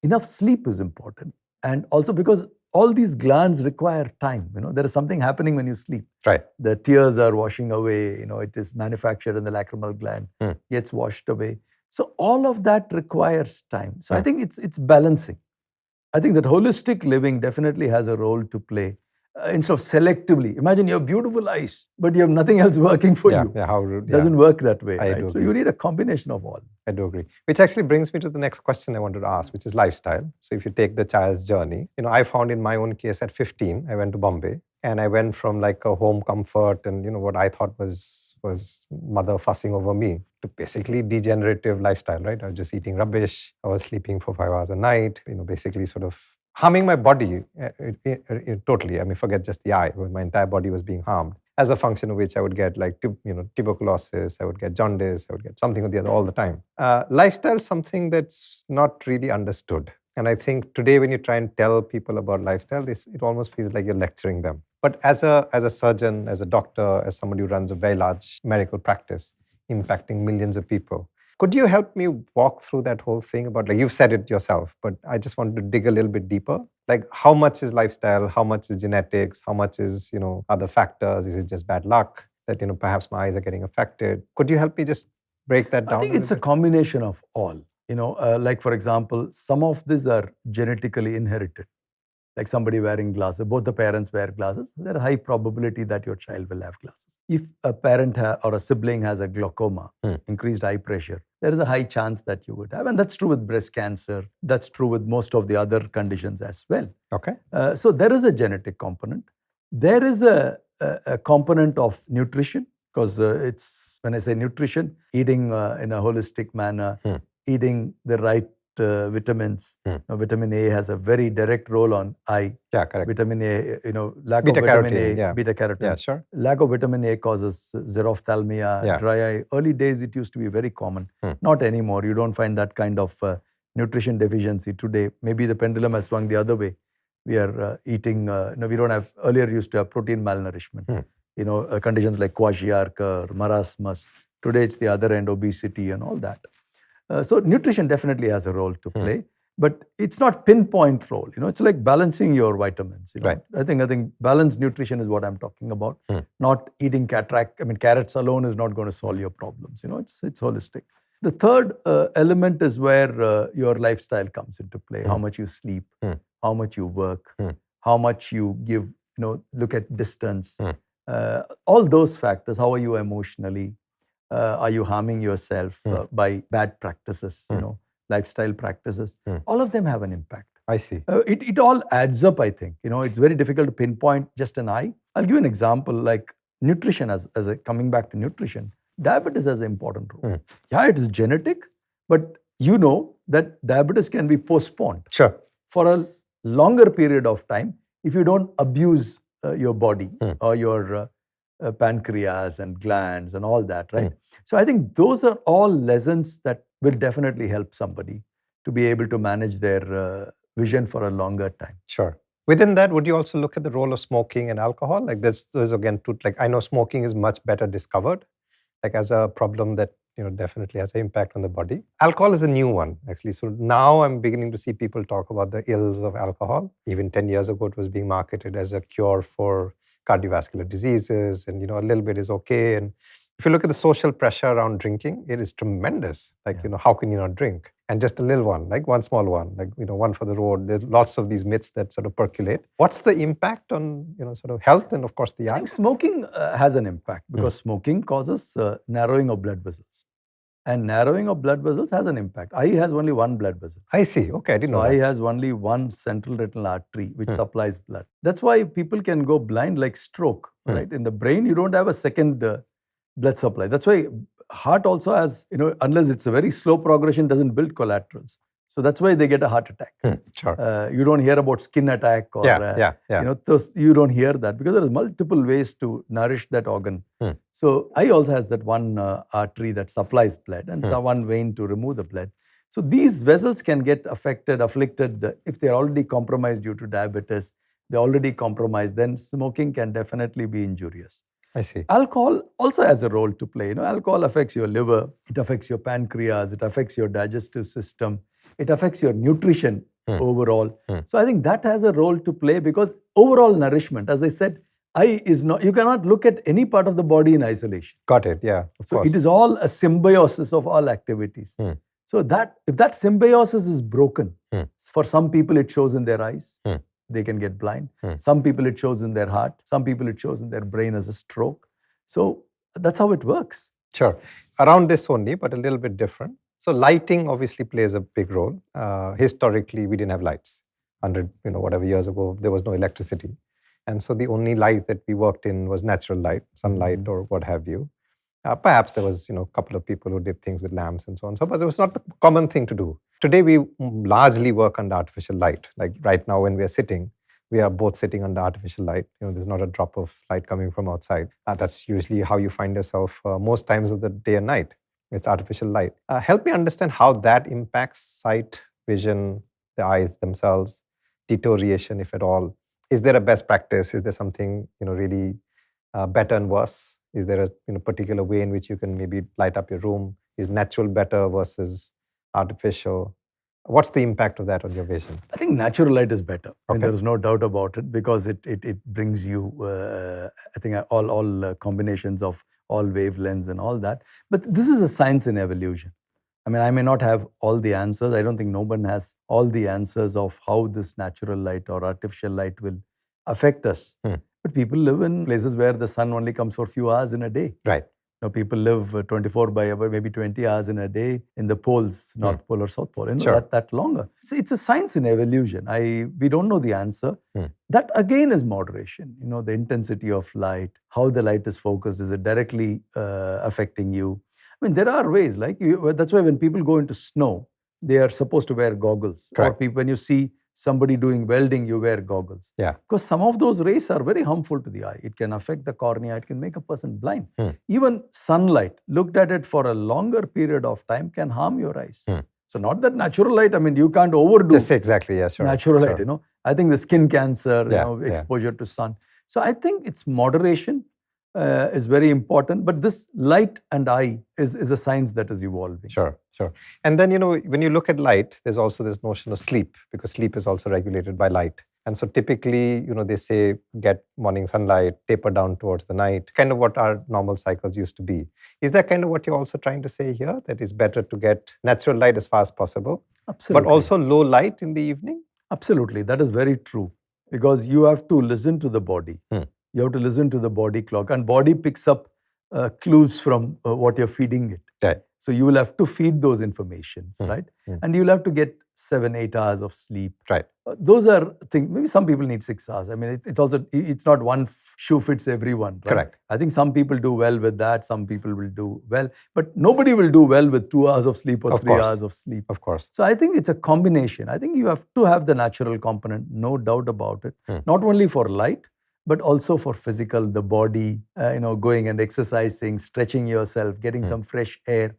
Enough sleep is important. And also because all these glands require time. There is something happening when you sleep. Right. The tears are washing away. It is manufactured in the lacrimal gland, gets washed away. So all of that requires time. So I think it's balancing. I think that holistic living definitely has a role to play. Instead of selectively, imagine you have beautiful eyes, but you have nothing else working for you. Doesn't work that way. Right? So you need a combination of all. I do agree. Which actually brings me to the next question I wanted to ask, which is lifestyle. So if you take the child's journey, I found in my own case at 15, I went to Bombay, and I went from like a home comfort and what I thought was mother fussing over me to basically degenerative lifestyle, right? I was just eating rubbish. I was sleeping for 5 hours a night, basically sort of harming my body totally. I mean, forget just the eye, but my entire body was being harmed. As a function of which I would get like, tuberculosis, I would get jaundice, I would get something or the other all the time. Lifestyle is something that's not really understood. And I think today when you try and tell people about lifestyle, it almost feels like you're lecturing them. But as a surgeon, as a doctor, as somebody who runs a very large medical practice, impacting millions of people, could you help me walk through that whole thing about, like you've said it yourself, but I just wanted to dig a little bit deeper. Like how much is lifestyle? How much is genetics? How much is, other factors? Is it just bad luck that, perhaps my eyes are getting affected? Could you help me just break that down? I think it's a combination of all. Like for example, some of these are genetically inherited. Like somebody wearing glasses, both the parents wear glasses, there's a high probability that your child will have glasses. If a parent or a sibling has a glaucoma, increased eye pressure, there is a high chance that you would have. And that's true with breast cancer. That's true with most of the other conditions as well. Okay. So there is a genetic component. There is a component of nutrition, because when I say nutrition, eating in a holistic manner, eating the right vitamins. Vitamin A has a very direct role on eye. Yeah, correct. Vitamin A, lack of vitamin A, beta carotene. Yeah, sure. Lack of vitamin A causes xerophthalmia, dry eye. Early days, it used to be very common. Not anymore. You don't find that kind of nutrition deficiency today. Maybe the pendulum has swung the other way. We are eating, we don't have, earlier used to have protein malnourishment. Conditions like kwashiorkor, marasmus. Today, it's the other end, obesity and all that. So nutrition definitely has a role to play, but it's not pinpoint role. It's like balancing your vitamins. Right. I think balanced nutrition is what I'm talking about. Not eating carrots alone is not going to solve your problems. It's holistic. The third element is where your lifestyle comes into play. How much you sleep, how much you work, how much you give. Look at distance. All those factors. How are you emotionally? Are you harming yourself by bad practices? Lifestyle practices. All of them have an impact. I see. It all adds up, I think. It's very difficult to pinpoint just an eye. I'll give you an example, like nutrition, coming back to nutrition. Diabetes has an important role. Yeah, it is genetic, but that diabetes can be postponed for a longer period of time if you don't abuse your body or your pancreas and glands and all that, right? So I think those are all lessons that will definitely help somebody to be able to manage their vision for a longer time. Sure. Within that, would you also look at the role of smoking and alcohol? Like there's again, I know smoking is much better discovered, like as a problem that definitely has an impact on the body. Alcohol is a new one, actually. So now I'm beginning to see people talk about the ills of alcohol. Even 10 years ago, it was being marketed as a cure for cardiovascular diseases, and a little bit is okay. And if you look at the social pressure around drinking, it is tremendous. Like, how can you not drink? And just a little one, like one small one, like, one for the road. There's lots of these myths that sort of percolate. What's the impact on, sort of health and, of course, the eye? I think smoking has an impact because smoking causes narrowing of blood vessels. And narrowing of blood vessels has an impact. Eye has only one blood vessel. I see. Okay, I didn't know that. Eye has only one central retinal artery which supplies blood. That's why people can go blind like stroke, right? In the brain, you don't have a second blood supply. That's why heart also has, unless it's a very slow progression, doesn't build collaterals. So that's why they get a heart attack. Sure. You don't hear about skin attack or, you don't hear that because there are multiple ways to nourish that organ. So eye also has that one artery that supplies blood and one vein to remove the blood. So these vessels can get afflicted if they're already compromised due to diabetes. They're already compromised, then smoking can definitely be injurious. I see. Alcohol also has a role to play. Alcohol affects your liver, it affects your pancreas, it affects your digestive system, it affects your nutrition overall. So I think that has a role to play because overall nourishment, as I said, eye is not, you cannot look at any part of the body in isolation. Got it, yeah. So it is all a symbiosis of all activities. So that if that symbiosis is broken, for some people it shows in their eyes. They can get blind. Some people it shows in their heart. Some people it shows in their brain as a stroke. So that's how it works. Sure. Around this only, but a little bit different. So lighting obviously plays a big role. Historically, we didn't have lights. 100, whatever years ago, there was no electricity. And so the only light that we worked in was natural light, sunlight or what have you. Perhaps there was, a couple of people who did things with lamps and so on. So, but it was not the common thing to do. Today, we largely work under artificial light. Like right now, when we are sitting, we are both sitting under artificial light. There's not a drop of light coming from outside. That's usually how you find yourself most times of the day and night. It's artificial light. Help me understand how that impacts sight, vision, the eyes themselves, deterioration, if at all. Is there a best practice? Is there something, really better and worse? Is there a particular way in which you can maybe light up your room? Is natural better versus artificial? What's the impact of that on your vision? I think natural light is better. Okay. There's no doubt about it because it brings you, I think, all combinations of all wavelengths and all that. But this is a science in evolution. I may not have all the answers. I don't think no one has all the answers of how this natural light or artificial light will affect us. But people live in places where the sun only comes for a few hours in a day. Right. People live 24 by maybe 20 hours in a day in the poles, North Pole or South Pole. Sure. That longer. So it's a science in evolution. We don't know the answer. That again is moderation. The intensity of light, how the light is focused. Is it directly affecting you? There are ways. That's why when people go into snow, they are supposed to wear goggles. Correct. Or when you see somebody doing welding, you wear goggles. Yeah. Because some of those rays are very harmful to the eye. It can affect the cornea. It can make a person blind. Even sunlight, looked at it for a longer period of time, can harm your eyes. So not that natural light. You can't overdo. Yes, exactly. Yeah, sure. Natural light. I think the skin cancer, exposure to sun. So I think it's moderation. is very important. But this light and eye is a science that is evolving. Sure. And then, when you look at light, there's also this notion of sleep, because sleep is also regulated by light. And so typically, they say get morning sunlight, taper down towards the night, kind of what our normal cycles used to be. Is that kind of what you're also trying to say here? That it's better to get natural light as far as possible, Absolutely. but also low light in the evening? Absolutely. That is very true. Because you have to listen to the body. You have to listen to the body clock. And body picks up clues from what you're feeding it. Right. So you will have to feed those informations, right? And you'll have to get 7-8 hours of sleep. Right. Those are things. Maybe some people need 6 hours. I mean, it's not one shoe fits everyone. Right? Correct. I think some people do well with that. Some people will do well, but nobody will do well with 2 hours of sleep or 3 hours of sleep. Of course. So I think it's a combination. I think you have to have the natural component, no doubt about it. Not only for light, but also for physical, the body, going and exercising, stretching yourself, getting some fresh air.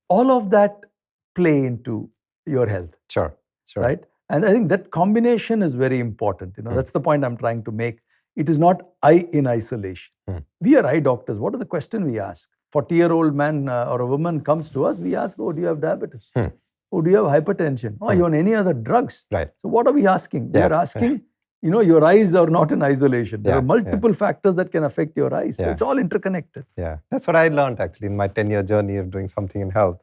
All of that play into your health. Sure. Right? And I think that combination is very important. That's the point I'm trying to make. It is not eye in isolation. We are eye doctors. What are the questions we ask? 40-year-old man or a woman comes to us, we ask, oh, do you have diabetes? Oh, do you have hypertension? Oh, are you on any other drugs? Right. So what are we asking? We are asking, your eyes are not in isolation. There are multiple factors that can affect your eyes. So it's all interconnected. Yeah. That's what I learned actually in my 10-year journey of doing something in health.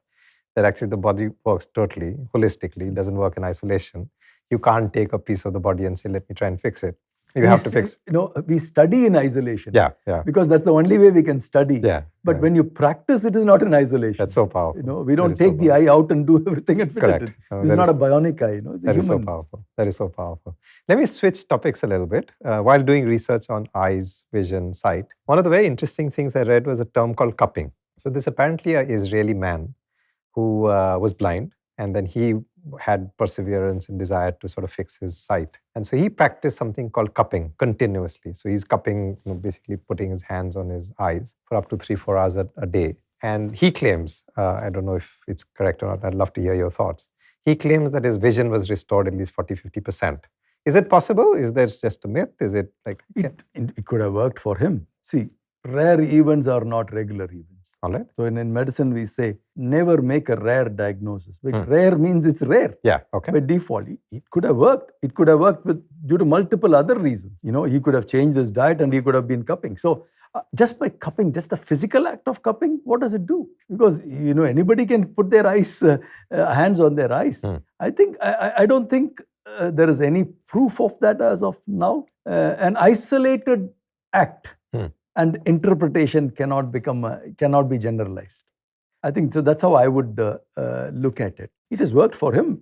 That actually the body works totally, holistically. It doesn't work in isolation. You can't take a piece of the body and say, let me try and fix it. You have to fix it. We study in isolation. Yeah. Because that's the only way we can study. But when you practice, it is not in isolation. That's so powerful. We don't take the eye out and do everything and fit it. It's not a bionic eye. That is so powerful. That is so powerful. Let me switch topics a little bit. While doing research on eyes, vision, sight, one of the very interesting things I read was a term called cupping. So this apparently an Israeli man who was blind, and then he had perseverance and desire to sort of fix his sight. And so he practiced something called cupping continuously. So he's cupping, basically putting his hands on his eyes for up to 3-4 hours a day. And he claims, I don't know if it's correct or not, I'd love to hear your thoughts. He claims that his vision was restored at least 40-50%. Is it possible? Is that just a myth? Is it like... It could have worked for him. See, rare events are not regular events. All right. So in medicine, we say, never make a rare diagnosis. Because rare means it's rare. Yeah, okay. By default, it could have worked. It could have worked due to multiple other reasons. He could have changed his diet and he could have been cupping. So just by cupping, just the physical act of cupping, what does it do? Because, anybody can put their eyes, hands on their eyes. I don't think there is any proof of that as of now. An isolated act and interpretation cannot be generalized. I think so. That's how I would look at it. It has worked for him.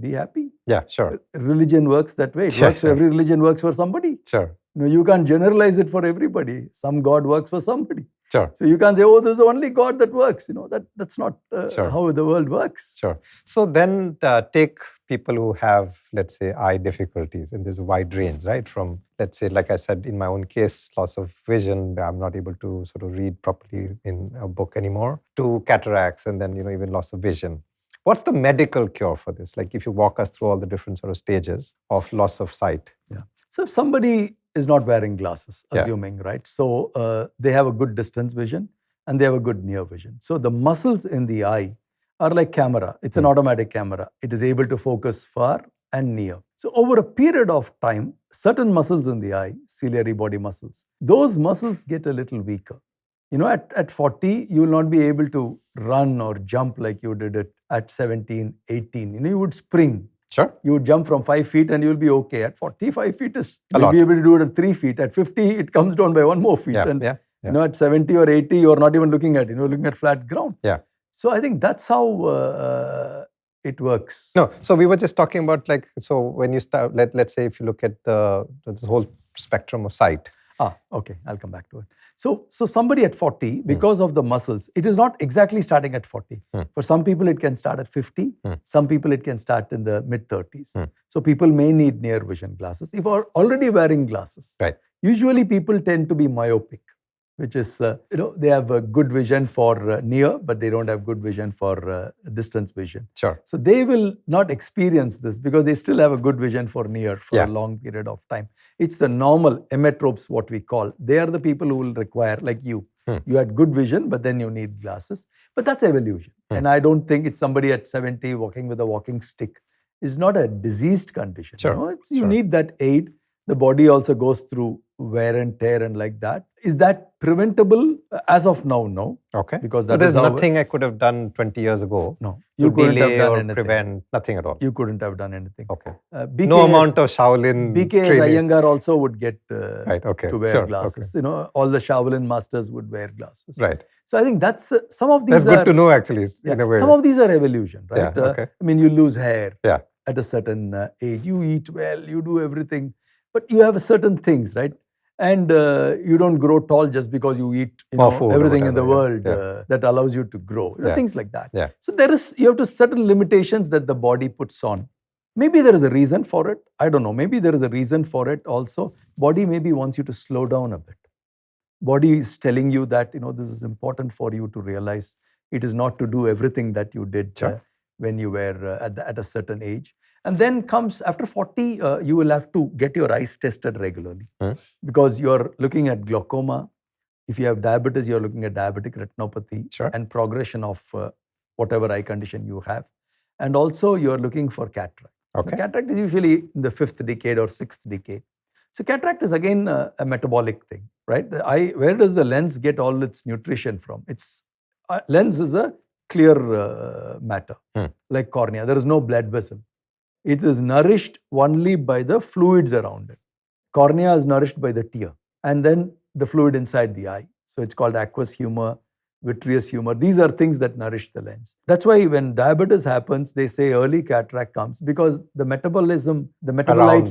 Be happy. Yeah, sure. Religion works that way. It works for every religion works for somebody. Sure. You can't generalize it for everybody. Some God works for somebody. Sure. So you can't say, oh, this is the only God that works. That's not how the world works. Sure. So then take people who have, let's say, eye difficulties in this wide range, right? From, let's say, like I said, in my own case, loss of vision, I'm not able to sort of read properly in a book anymore, to cataracts, and then, even loss of vision. What's the medical cure for this? Like if you walk us through all the different sort of stages of loss of sight. Yeah. So if somebody is not wearing glasses, assuming, right? So they have a good distance vision and they have a good near vision. So the muscles in the eye are like camera. It's an automatic camera. It is able to focus far and near. So over a period of time, certain muscles in the eye, ciliary body muscles, those muscles get a little weaker. At 40, you will not be able to run or jump like you did it at 17, 18. You would spring. Sure. You would jump from 5 feet and you'll be okay. At 45 feet, you'll be able to do it at 3 feet. At 50, it comes down by 1 more feet. At 70 or 80, you're not even looking at it. You're looking at flat ground. Yeah. So I think that's how it works. No, so we were just talking about so when you start, let's say if you look at this whole spectrum of sight. Okay, I'll come back to it. So somebody at 40, because of the muscles, it is not exactly starting at 40. For some people, it can start at 50. Some people, it can start in the mid-30s. So people may need near vision glasses. If you're already wearing glasses, right, usually people tend to be myopic. which is, they have a good vision for near, but they don't have good vision for distance vision. Sure. So they will not experience this because they still have a good vision for near for Yeah. a long period of time. It's the normal emetropes, what we call. They are the people who will require, like you. You had good vision, but then you need glasses. But that's evolution. And I don't think it's somebody at 70 walking with a walking stick. It's not a diseased condition. Sure. You need that aid. The body also goes through wear and tear and like that. Is that preventable? As of now, no. Okay. Because so there's nothing I could have done 20 years ago. No. You couldn't have done anything. Prevent, nothing at all. You couldn't have done anything. Okay. No amount of Shaolin BKS training. Iyengar also would get right. Okay. to wear glasses. Okay. All the Shaolin masters would wear glasses. Right. So I think that's some of these. That's good to know, actually. In a way. Some of these are evolution, right? Yeah, okay. I mean, you lose hair at a certain age. You eat well, you do everything, but you have certain things, right? And you don't grow tall just because you eat everything in the world that allows you to grow. Things like that. Yeah. So you have to certain limitations that the body puts on. Maybe there is a reason for it. I don't know. Maybe there is a reason for it also. Body maybe wants you to slow down a bit. Body is telling you that, this is important for you to realize. It is not to do everything that you did when you were at a certain age. And then comes after 40, you will have to get your eyes tested regularly because you're looking at glaucoma. If you have diabetes, you're looking at diabetic retinopathy and progression of whatever eye condition you have. And also you're looking for cataract. Okay. Cataract is usually in the 5th decade or 6th decade. So cataract is again a metabolic thing, right? The eye, where does the lens get all its nutrition from? Lens is a clear matter, like cornea. There is no blood vessel. It is nourished only by the fluids around it. Cornea is nourished by the tear and then the fluid inside the eye. So it's called aqueous humor, vitreous humor. These are things that nourish the lens. That's why when diabetes happens, they say early cataract comes because the metabolites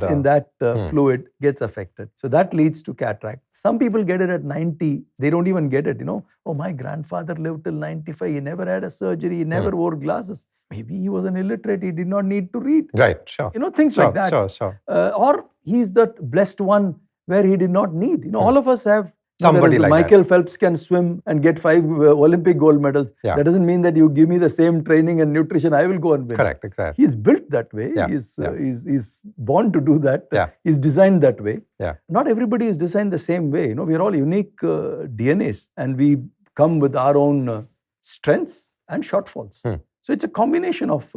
in that fluid gets affected. So that leads to cataract. Some people get it at 90. They don't even get it. Oh, my grandfather lived till 95. He never had a surgery. He never wore glasses. Maybe he was an illiterate. He did not need to read. Right, sure. Things like that. Sure. Or he's that blessed one where he did not need. All of us have somebody like Michael Phelps can swim and get 5 Olympic gold medals. Yeah. That doesn't mean that you give me the same training and nutrition, I will go and win. Correct, exactly. He's built that way. Yeah. He's born to do that. Yeah. He's designed that way. Yeah. Not everybody is designed the same way. We are all unique DNAs and we come with our own strengths and shortfalls. So it's a combination of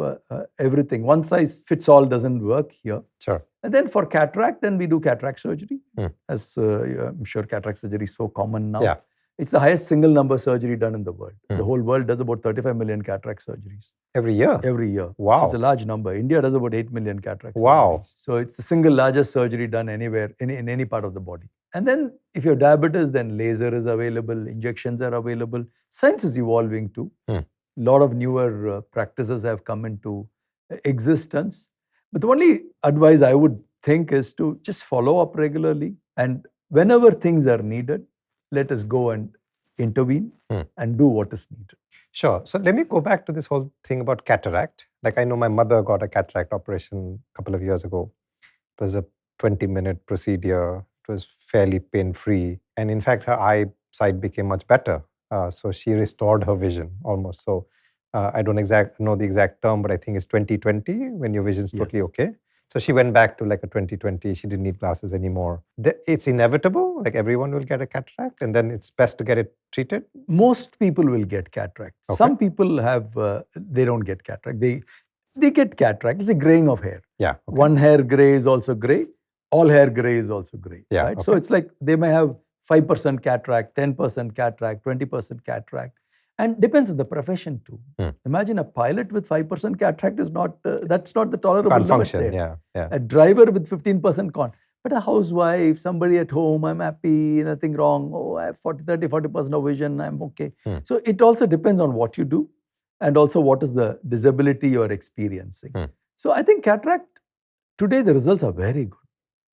everything. One size fits all doesn't work here. Sure. And then for cataract, then we do cataract surgery. As I'm sure cataract surgery is so common now. Yeah. It's the highest single number surgery done in the world. The whole world does about 35 million cataract surgeries. Every year? Every year. Wow. It's a large number. India does about 8 million cataract wow. surgeries. So it's the single largest surgery done anywhere, in any part of the body. And then if you have diabetes, then laser is available, injections are available. Science is evolving too. A lot of newer practices have come into existence. But the only advice I would think is to just follow up regularly. And whenever things are needed, let us go and intervene and do what is needed. Sure. So let me go back to this whole thing about cataract. Like I know my mother got a cataract operation a couple of years ago. It was a 20-minute procedure. It was fairly pain-free. And in fact, her eyesight became much better. So she restored her vision almost. So I don't know the exact term, but I think it's 20/20 when your vision's totally okay. So she went back to like a 20/20. She didn't need glasses anymore. It's inevitable. Like everyone will get a cataract, and then it's best to get it treated. Most people will get cataract. Okay. Some people have they don't get cataract. They get cataract. It's a graying of hair. Yeah. Okay. One hair gray is also gray. All hair gray is also gray. Yeah. Right. Okay. So it's like they may have 5% cataract, 10% cataract, 20% cataract. And depends on the profession too. Imagine a pilot with 5% cataract is not, that's not the tolerable Can't limit function, there. yeah. A driver with 15% But a housewife, somebody at home, I'm happy, nothing wrong. Oh, I have 40% of vision, I'm okay. So it also depends on what you do and also what is the disability you're experiencing. So I think cataract, today the results are very good.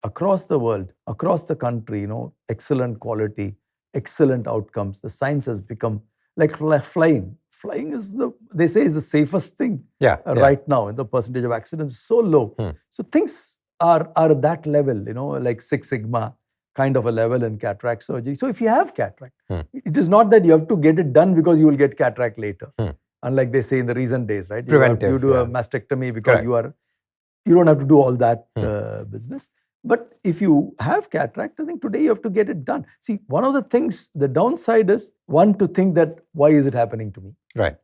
Across the world, across the country, excellent quality, excellent outcomes. The science has become like flying. Flying is they say is the safest thing right now. And the percentage of accidents is so low. So things are at that level, like Six Sigma kind of a level in cataract surgery. So if you have cataract, it is not that you have to get it done because you will get cataract later. Unlike they say in the recent days, right? You do a mastectomy because you don't have to do all that business. But if you have cataract, I think today you have to get it done. See, one of the things, the downside is one to think that why is it happening to me? Right.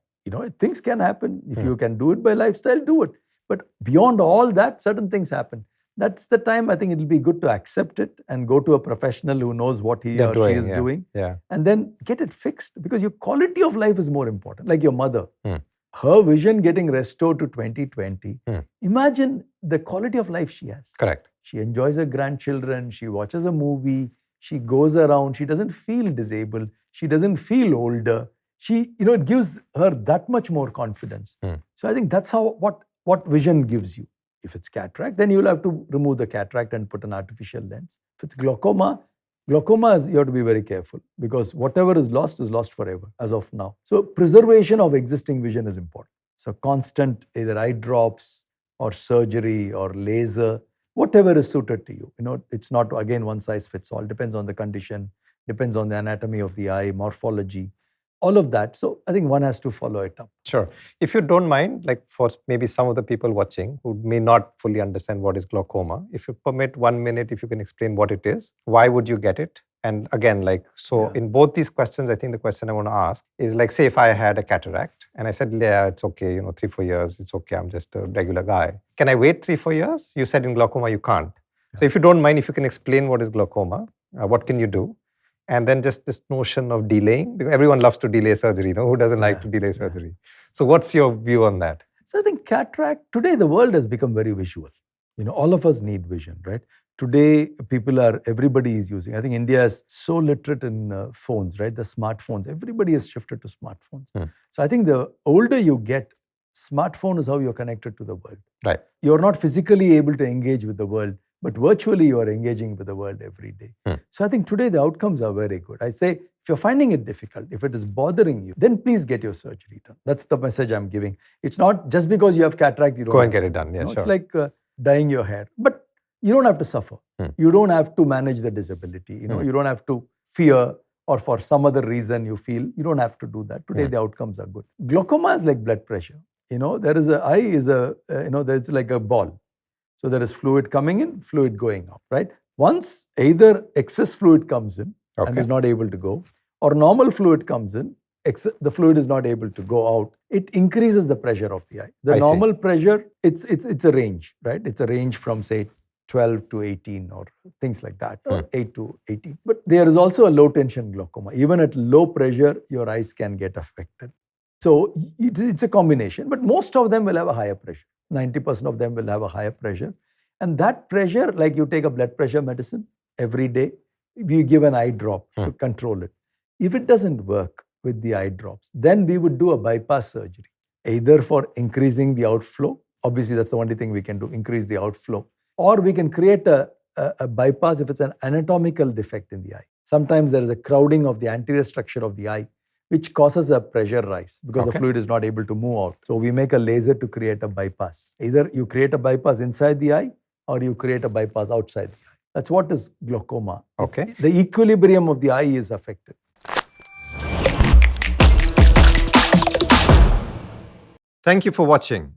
Things can happen. If you can do it by lifestyle, do it. But beyond all that, certain things happen. That's the time I think it'll be good to accept it and go to a professional who knows what he or she is doing. And then get it fixed, because your quality of life is more important. Like your mother, her vision getting restored to 2020. Imagine the quality of life she has. Correct. She enjoys her grandchildren. She watches a movie. She goes around. She doesn't feel disabled. She doesn't feel older. It gives her that much more confidence. So I think that's how what vision gives you. If it's cataract, then you'll have to remove the cataract and put an artificial lens. If it's glaucoma you have to be very careful, because whatever is lost forever as of now. So preservation of existing vision is important. So constant either eye drops or surgery or laser, whatever is suited to you. It's not, again, one size fits all. Depends on the condition, depends on the anatomy of the eye, morphology, all of that. So I think one has to follow it up. Sure. If you don't mind, like for maybe some of the people watching who may not fully understand what is glaucoma, if you permit 1 minute, if you can explain what it is, why would you get it? And again, in both these questions, I think the question I want to ask is like, say if I had a cataract and I said, yeah, it's okay, 3-4 years, it's okay, I'm just a regular guy. Can I wait 3-4 years? You said in glaucoma you can't. So if you don't mind, if you can explain what is glaucoma, what can you do? And then just this notion of delaying, because everyone loves to delay surgery, who doesn't like to delay surgery? So what's your view on that? So I think cataract, today the world has become very visual. All of us need vision, right? Today, everybody is using, I think India is so literate in phones, right? The smartphones, everybody has shifted to smartphones. So I think the older you get, smartphone is how you're connected to the world. Right. You're not physically able to engage with the world, but virtually you are engaging with the world every day. So I think today the outcomes are very good. I say, if you're finding it difficult, if it is bothering you, then please get your surgery done. That's the message I'm giving. It's not just because you have cataract, you don't go and get it done. Yeah, sure. It's like dyeing your hair. But you don't have to suffer. You don't have to manage the disability. You don't have to fear, or for some other reason you feel, you don't have to do that. Today the outcomes are good. Glaucoma is like blood pressure. There is there's like a ball. So there is fluid coming in, fluid going out, right? Once either excess fluid comes in and is not able to go, or normal fluid comes in, the fluid is not able to go out, it increases the pressure of the eye. The normal pressure, it's a range, right? It's a range from, say, 12 to 18 or things like that, or 8 to 18. But there is also a low tension glaucoma. Even at low pressure, your eyes can get affected. So it's a combination, but most of them will have a higher pressure. 90% of them will have a higher pressure. And that pressure, like you take a blood pressure medicine every day, we give an eye drop to control it. If it doesn't work with the eye drops, then we would do a bypass surgery, either for increasing the outflow. Obviously, that's the only thing we can do, increase the outflow. Or we can create a bypass if it's an anatomical defect in the eye. Sometimes there is a crowding of the anterior structure of the eye, which causes a pressure rise because the fluid is not able to move out. So we make a laser to create a bypass. Either you create a bypass inside the eye or you create a bypass outside the eye. That's what is glaucoma. The equilibrium of the eye is affected. Thank you for watching.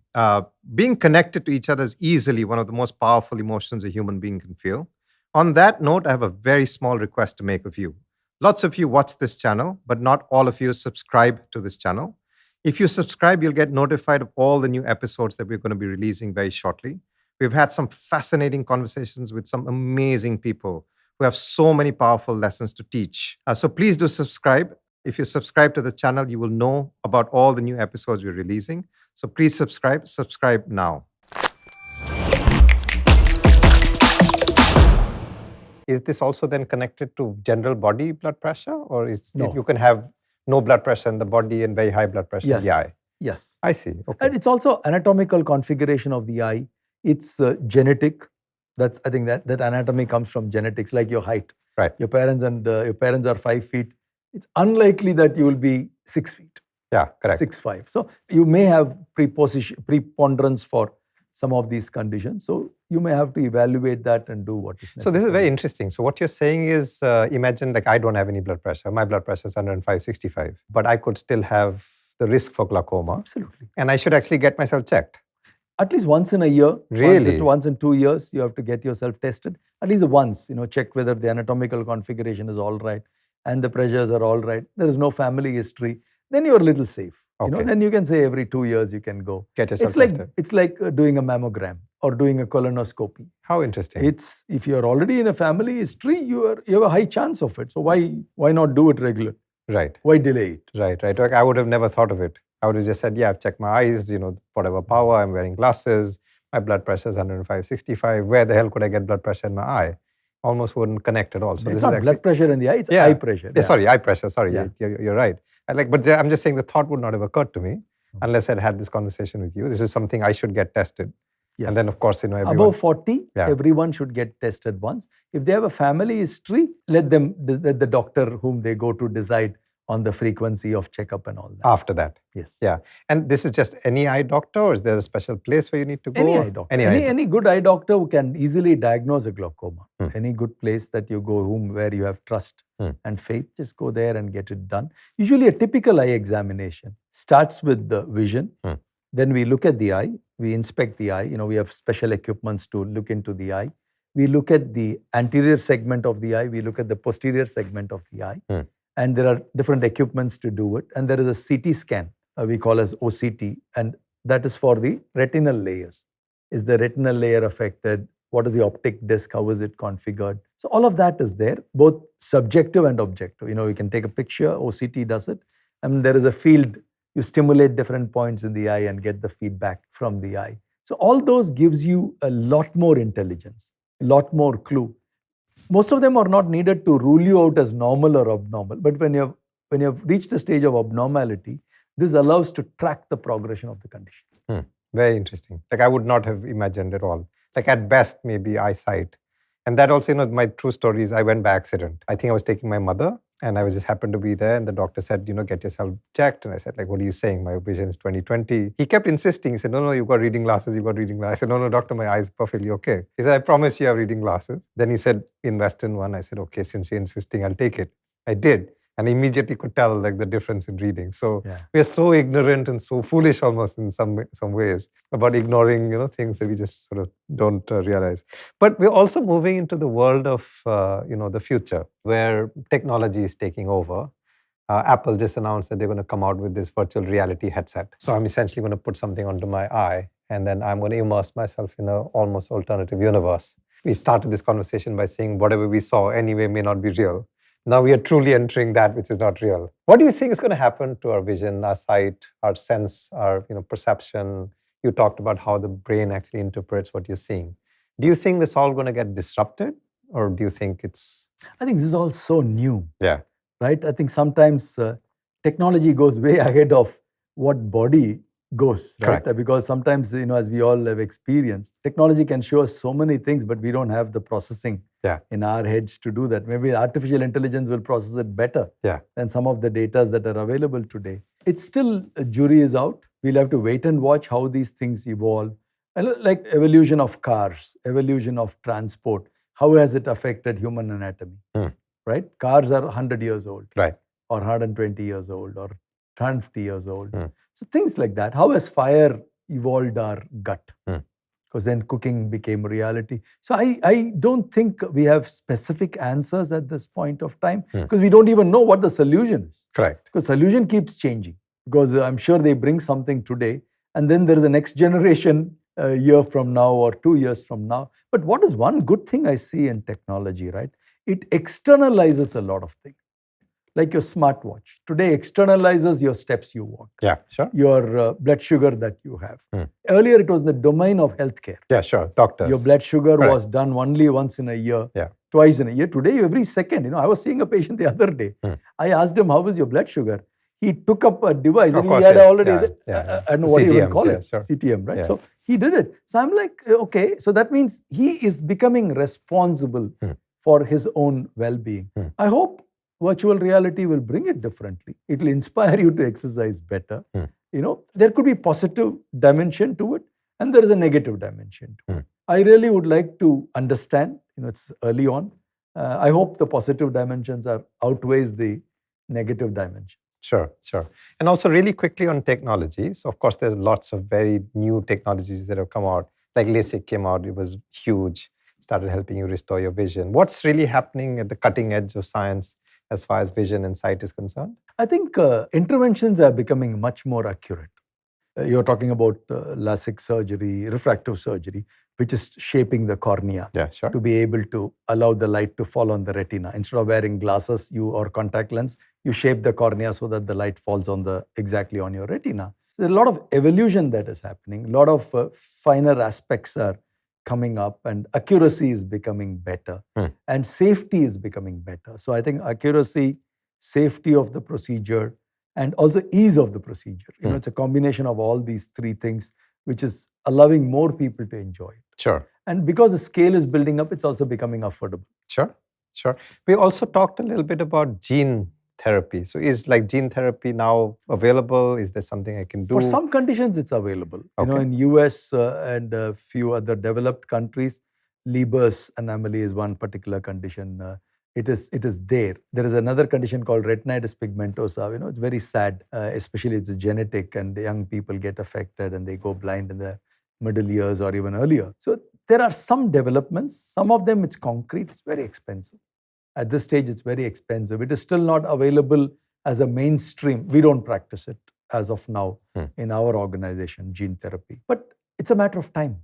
Being connected to each other is easily one of the most powerful emotions a human being can feel. On that note, I have a very small request to make of you. Lots of you watch this channel, but not all of you subscribe to this channel. If you subscribe, you'll get notified of all the new episodes that we're going to be releasing very shortly. We've had some fascinating conversations with some amazing people who have so many powerful lessons to teach. So please do subscribe. If you subscribe to the channel, you will know about all the new episodes we're releasing. So please subscribe now. Is this also then connected to general body blood pressure, or you can have no blood pressure in the body and very high blood pressure in the eye? Yes. I see. Okay. And it's also anatomical configuration of the eye. It's genetic. I think that anatomy comes from genetics, like your height. Right. Your parents are 5 feet. It's unlikely that you will be 6 feet. Yeah, correct. 6'5". So you may have preponderance for some of these conditions. So you may have to evaluate that and do what is necessary. So this is very interesting. So what you're saying is, imagine like I don't have any blood pressure. My blood pressure is 105/65, but I could still have the risk for glaucoma. Absolutely. And I should actually get myself checked. At least once in a year. Really? Once in 2 years, you have to get yourself tested. At least once, check whether the anatomical configuration is all right and the pressures are all right. There is no family history. Then you're a little safe. Okay. Then you can say every 2 years you can go. Get yourself tested. It's like doing a mammogram or doing a colonoscopy. How interesting. It's if you're already in a family history, you have a high chance of it. So why not do it regular? Right. Why delay it? Right. Like I would have never thought of it. I would have just said, yeah, I've checked my eyes, whatever power, I'm wearing glasses, my blood pressure is 105/65. Where the hell could I get blood pressure in my eye? Almost wouldn't connect at all. So it's not blood pressure in the eye, it's eye pressure. Yeah, sorry, eye pressure. Sorry, you're right. But I'm just saying the thought would not have occurred to me unless I'd had this conversation with you. This is something I should get tested. Yes. And then, of course, everyone... Above 40, everyone should get tested once. If they have a family history, let the doctor whom they go to decide on the frequency of checkup and all that. After that? Yes. Yeah. And this is just any eye doctor, or is there a special place where you need to go? Any eye doctor. Any good eye doctor who can easily diagnose a glaucoma. Any good place that you go, where you have trust and faith, just go there and get it done. Usually a typical eye examination starts with the vision. Then we look at the eye, we inspect the eye. We have special equipments to look into the eye. We look at the anterior segment of the eye, we look at the posterior segment of the eye. And there are different equipments to do it. And there is a CT scan, we call as OCT, and that is for the retinal layers. Is the retinal layer affected? What is the optic disc? How is it configured? So all of that is there, both subjective and objective. You can take a picture, OCT does it, and there is a field. You stimulate different points in the eye and get the feedback from the eye. So all those gives you a lot more intelligence, a lot more clue. Most of them are not needed to rule you out as normal or abnormal. But when you have reached a stage of abnormality, this allows to track the progression of the condition. Very interesting. Like I would not have imagined at all. Like at best, maybe eyesight. And that also, my true story is I went by accident. I think I was taking my mother and I just happened to be there and the doctor said, get yourself checked. And I said, what are you saying? My vision is 20/20. He kept insisting. He said, no, you've got reading glasses, you've got reading glasses. I said, no, doctor, my eyes are perfectly okay. He said, I promise you have reading glasses. Then he said, invest in one. I said, okay, since you're insisting, I'll take it. I did. And immediately could tell the difference in reading. So we're so ignorant and so foolish almost in some ways about ignoring things that we just sort of don't realize. But we're also moving into the world of the future where technology is taking over. Apple just announced that they're going to come out with this virtual reality headset. So I'm essentially going to put something onto my eye and then I'm going to immerse myself in an almost alternative universe. We started this conversation by saying whatever we saw anyway may not be real. Now we are truly entering that which is not real. What do you think is going to happen to our vision, our sight, our sense, our perception? You talked about how the brain actually interprets what you're seeing. Do you think this all going to get disrupted, or do you think it's? I think this is all so new. Yeah. Right. I think sometimes technology goes way ahead of what body goes. Right. Correct. Because sometimes as we all have experienced, technology can show us so many things, but we don't have the processing. In our heads to do that. Maybe artificial intelligence will process it better than some of the data that are available today. It's still, a jury is out. We'll have to wait and watch how these things evolve. Like evolution of cars, evolution of transport. How has it affected human anatomy? Right? Cars are 100 years old. Right. Or 120 years old or 150 years old. So things like that. How has fire evolved our gut? Because then cooking became a reality. So I don't think we have specific answers at this point of time because we don't even know what the solution is. Correct. Because solution keeps changing. Because I'm sure they bring something today and then there is a next generation a year from now or 2 years from now. But what is one good thing I see in technology, right? It externalizes a lot of things. Like your smartwatch. Today externalizes your steps you walk. Yeah, sure. Your blood sugar that you have. Earlier it was the domain of healthcare. Yeah, sure. Doctors. Your blood sugar was done only once in a year, twice in a year. Today, every second. I was seeing a patient the other day. I asked him, how was your blood sugar? He took up a device and he had already, I don't know what you call it, CTM, right? So he did it. So I'm like, okay, so that means he is becoming responsible for his own well-being. I hope virtual reality will bring it differently. It will inspire you to exercise better. There could be positive dimension to it. and there is a negative dimension to it. I really would like to understand, it's early on. I hope the positive dimensions outweighs the negative dimensions. Sure. And also really quickly on technology. So of course, there's lots of very new technologies that have come out. Like LASIK came out, it was huge, started helping you restore your vision. What's really happening at the cutting edge of science as far as vision and sight is concerned? I think interventions are becoming much more accurate. You're talking about LASIK surgery, refractive surgery, which is shaping the cornea to be able to allow the light to fall on the retina. Instead of wearing glasses or contact lens, you shape the cornea so that the light falls exactly on your retina. So there's a lot of evolution that is happening. A lot of finer aspects are coming up, and accuracy is becoming better, and safety is becoming better. So I think accuracy, safety of the procedure, and also ease of the procedure. It's a combination of all these three things, which is allowing more people to enjoy it. Sure. And because the scale is building up, it's also becoming affordable. Sure. We also talked a little bit about gene therapy. So is gene therapy now available? Is there something I can do? For some conditions, it's available. In US and a few other developed countries, Leber's anomaly is one particular condition. It is there. There is another condition called retinitis pigmentosa. It's very sad, especially it's genetic, and young people get affected and they go blind in the middle years or even earlier. So there are some developments. Some of them, it's concrete. It's very expensive. At this stage, it's very expensive. It is still not available as a mainstream. We don't practice it as of now in our organization, gene therapy. But it's a matter of time.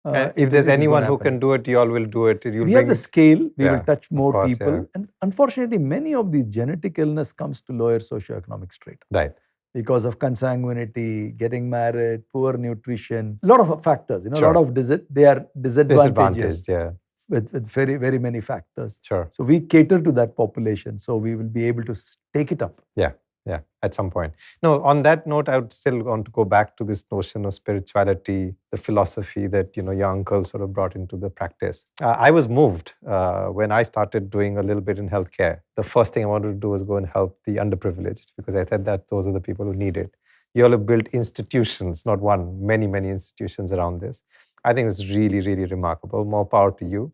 If there's anyone who can do it, you all will do it. We have the scale. We will touch more people. And unfortunately, many of these genetic illness comes to lower socioeconomic strata. Right. Because of consanguinity, getting married, poor nutrition, a lot of factors. A lot of they are disadvantages. With very, very many factors. Sure. So we cater to that population. So we will be able to take it up. Yeah, at some point. No, on that note, I would still want to go back to this notion of spirituality, the philosophy that, your uncle sort of brought into the practice. I was moved when I started doing a little bit in healthcare. The first thing I wanted to do was go and help the underprivileged, because I thought that those are the people who need it. You all have built institutions, not one, many, many institutions around this. I think it's really, really remarkable. More power to you.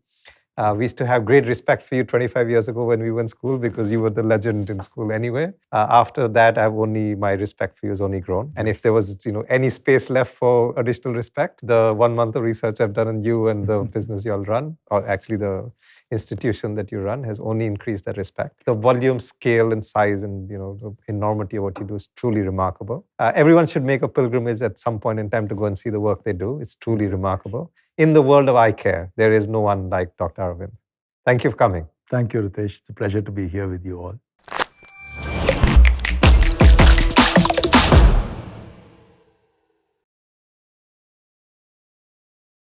We used to have great respect for you 25 years ago when we were in school, because you were the legend in school anyway. After that, my respect for you has only grown. And if there was, any space left for additional respect, the 1 month of research I've done on you and the business you all run, or actually the institution that you run, has only increased that respect. The volume, scale, and size, and the enormity of what you do is truly remarkable. Everyone should make a pilgrimage at some point in time to go and see the work they do. It's truly remarkable. In the world of eye care, there is no one like Dr. Aravind. Thank you for coming. Thank you, Ritesh. It's a pleasure to be here with you all.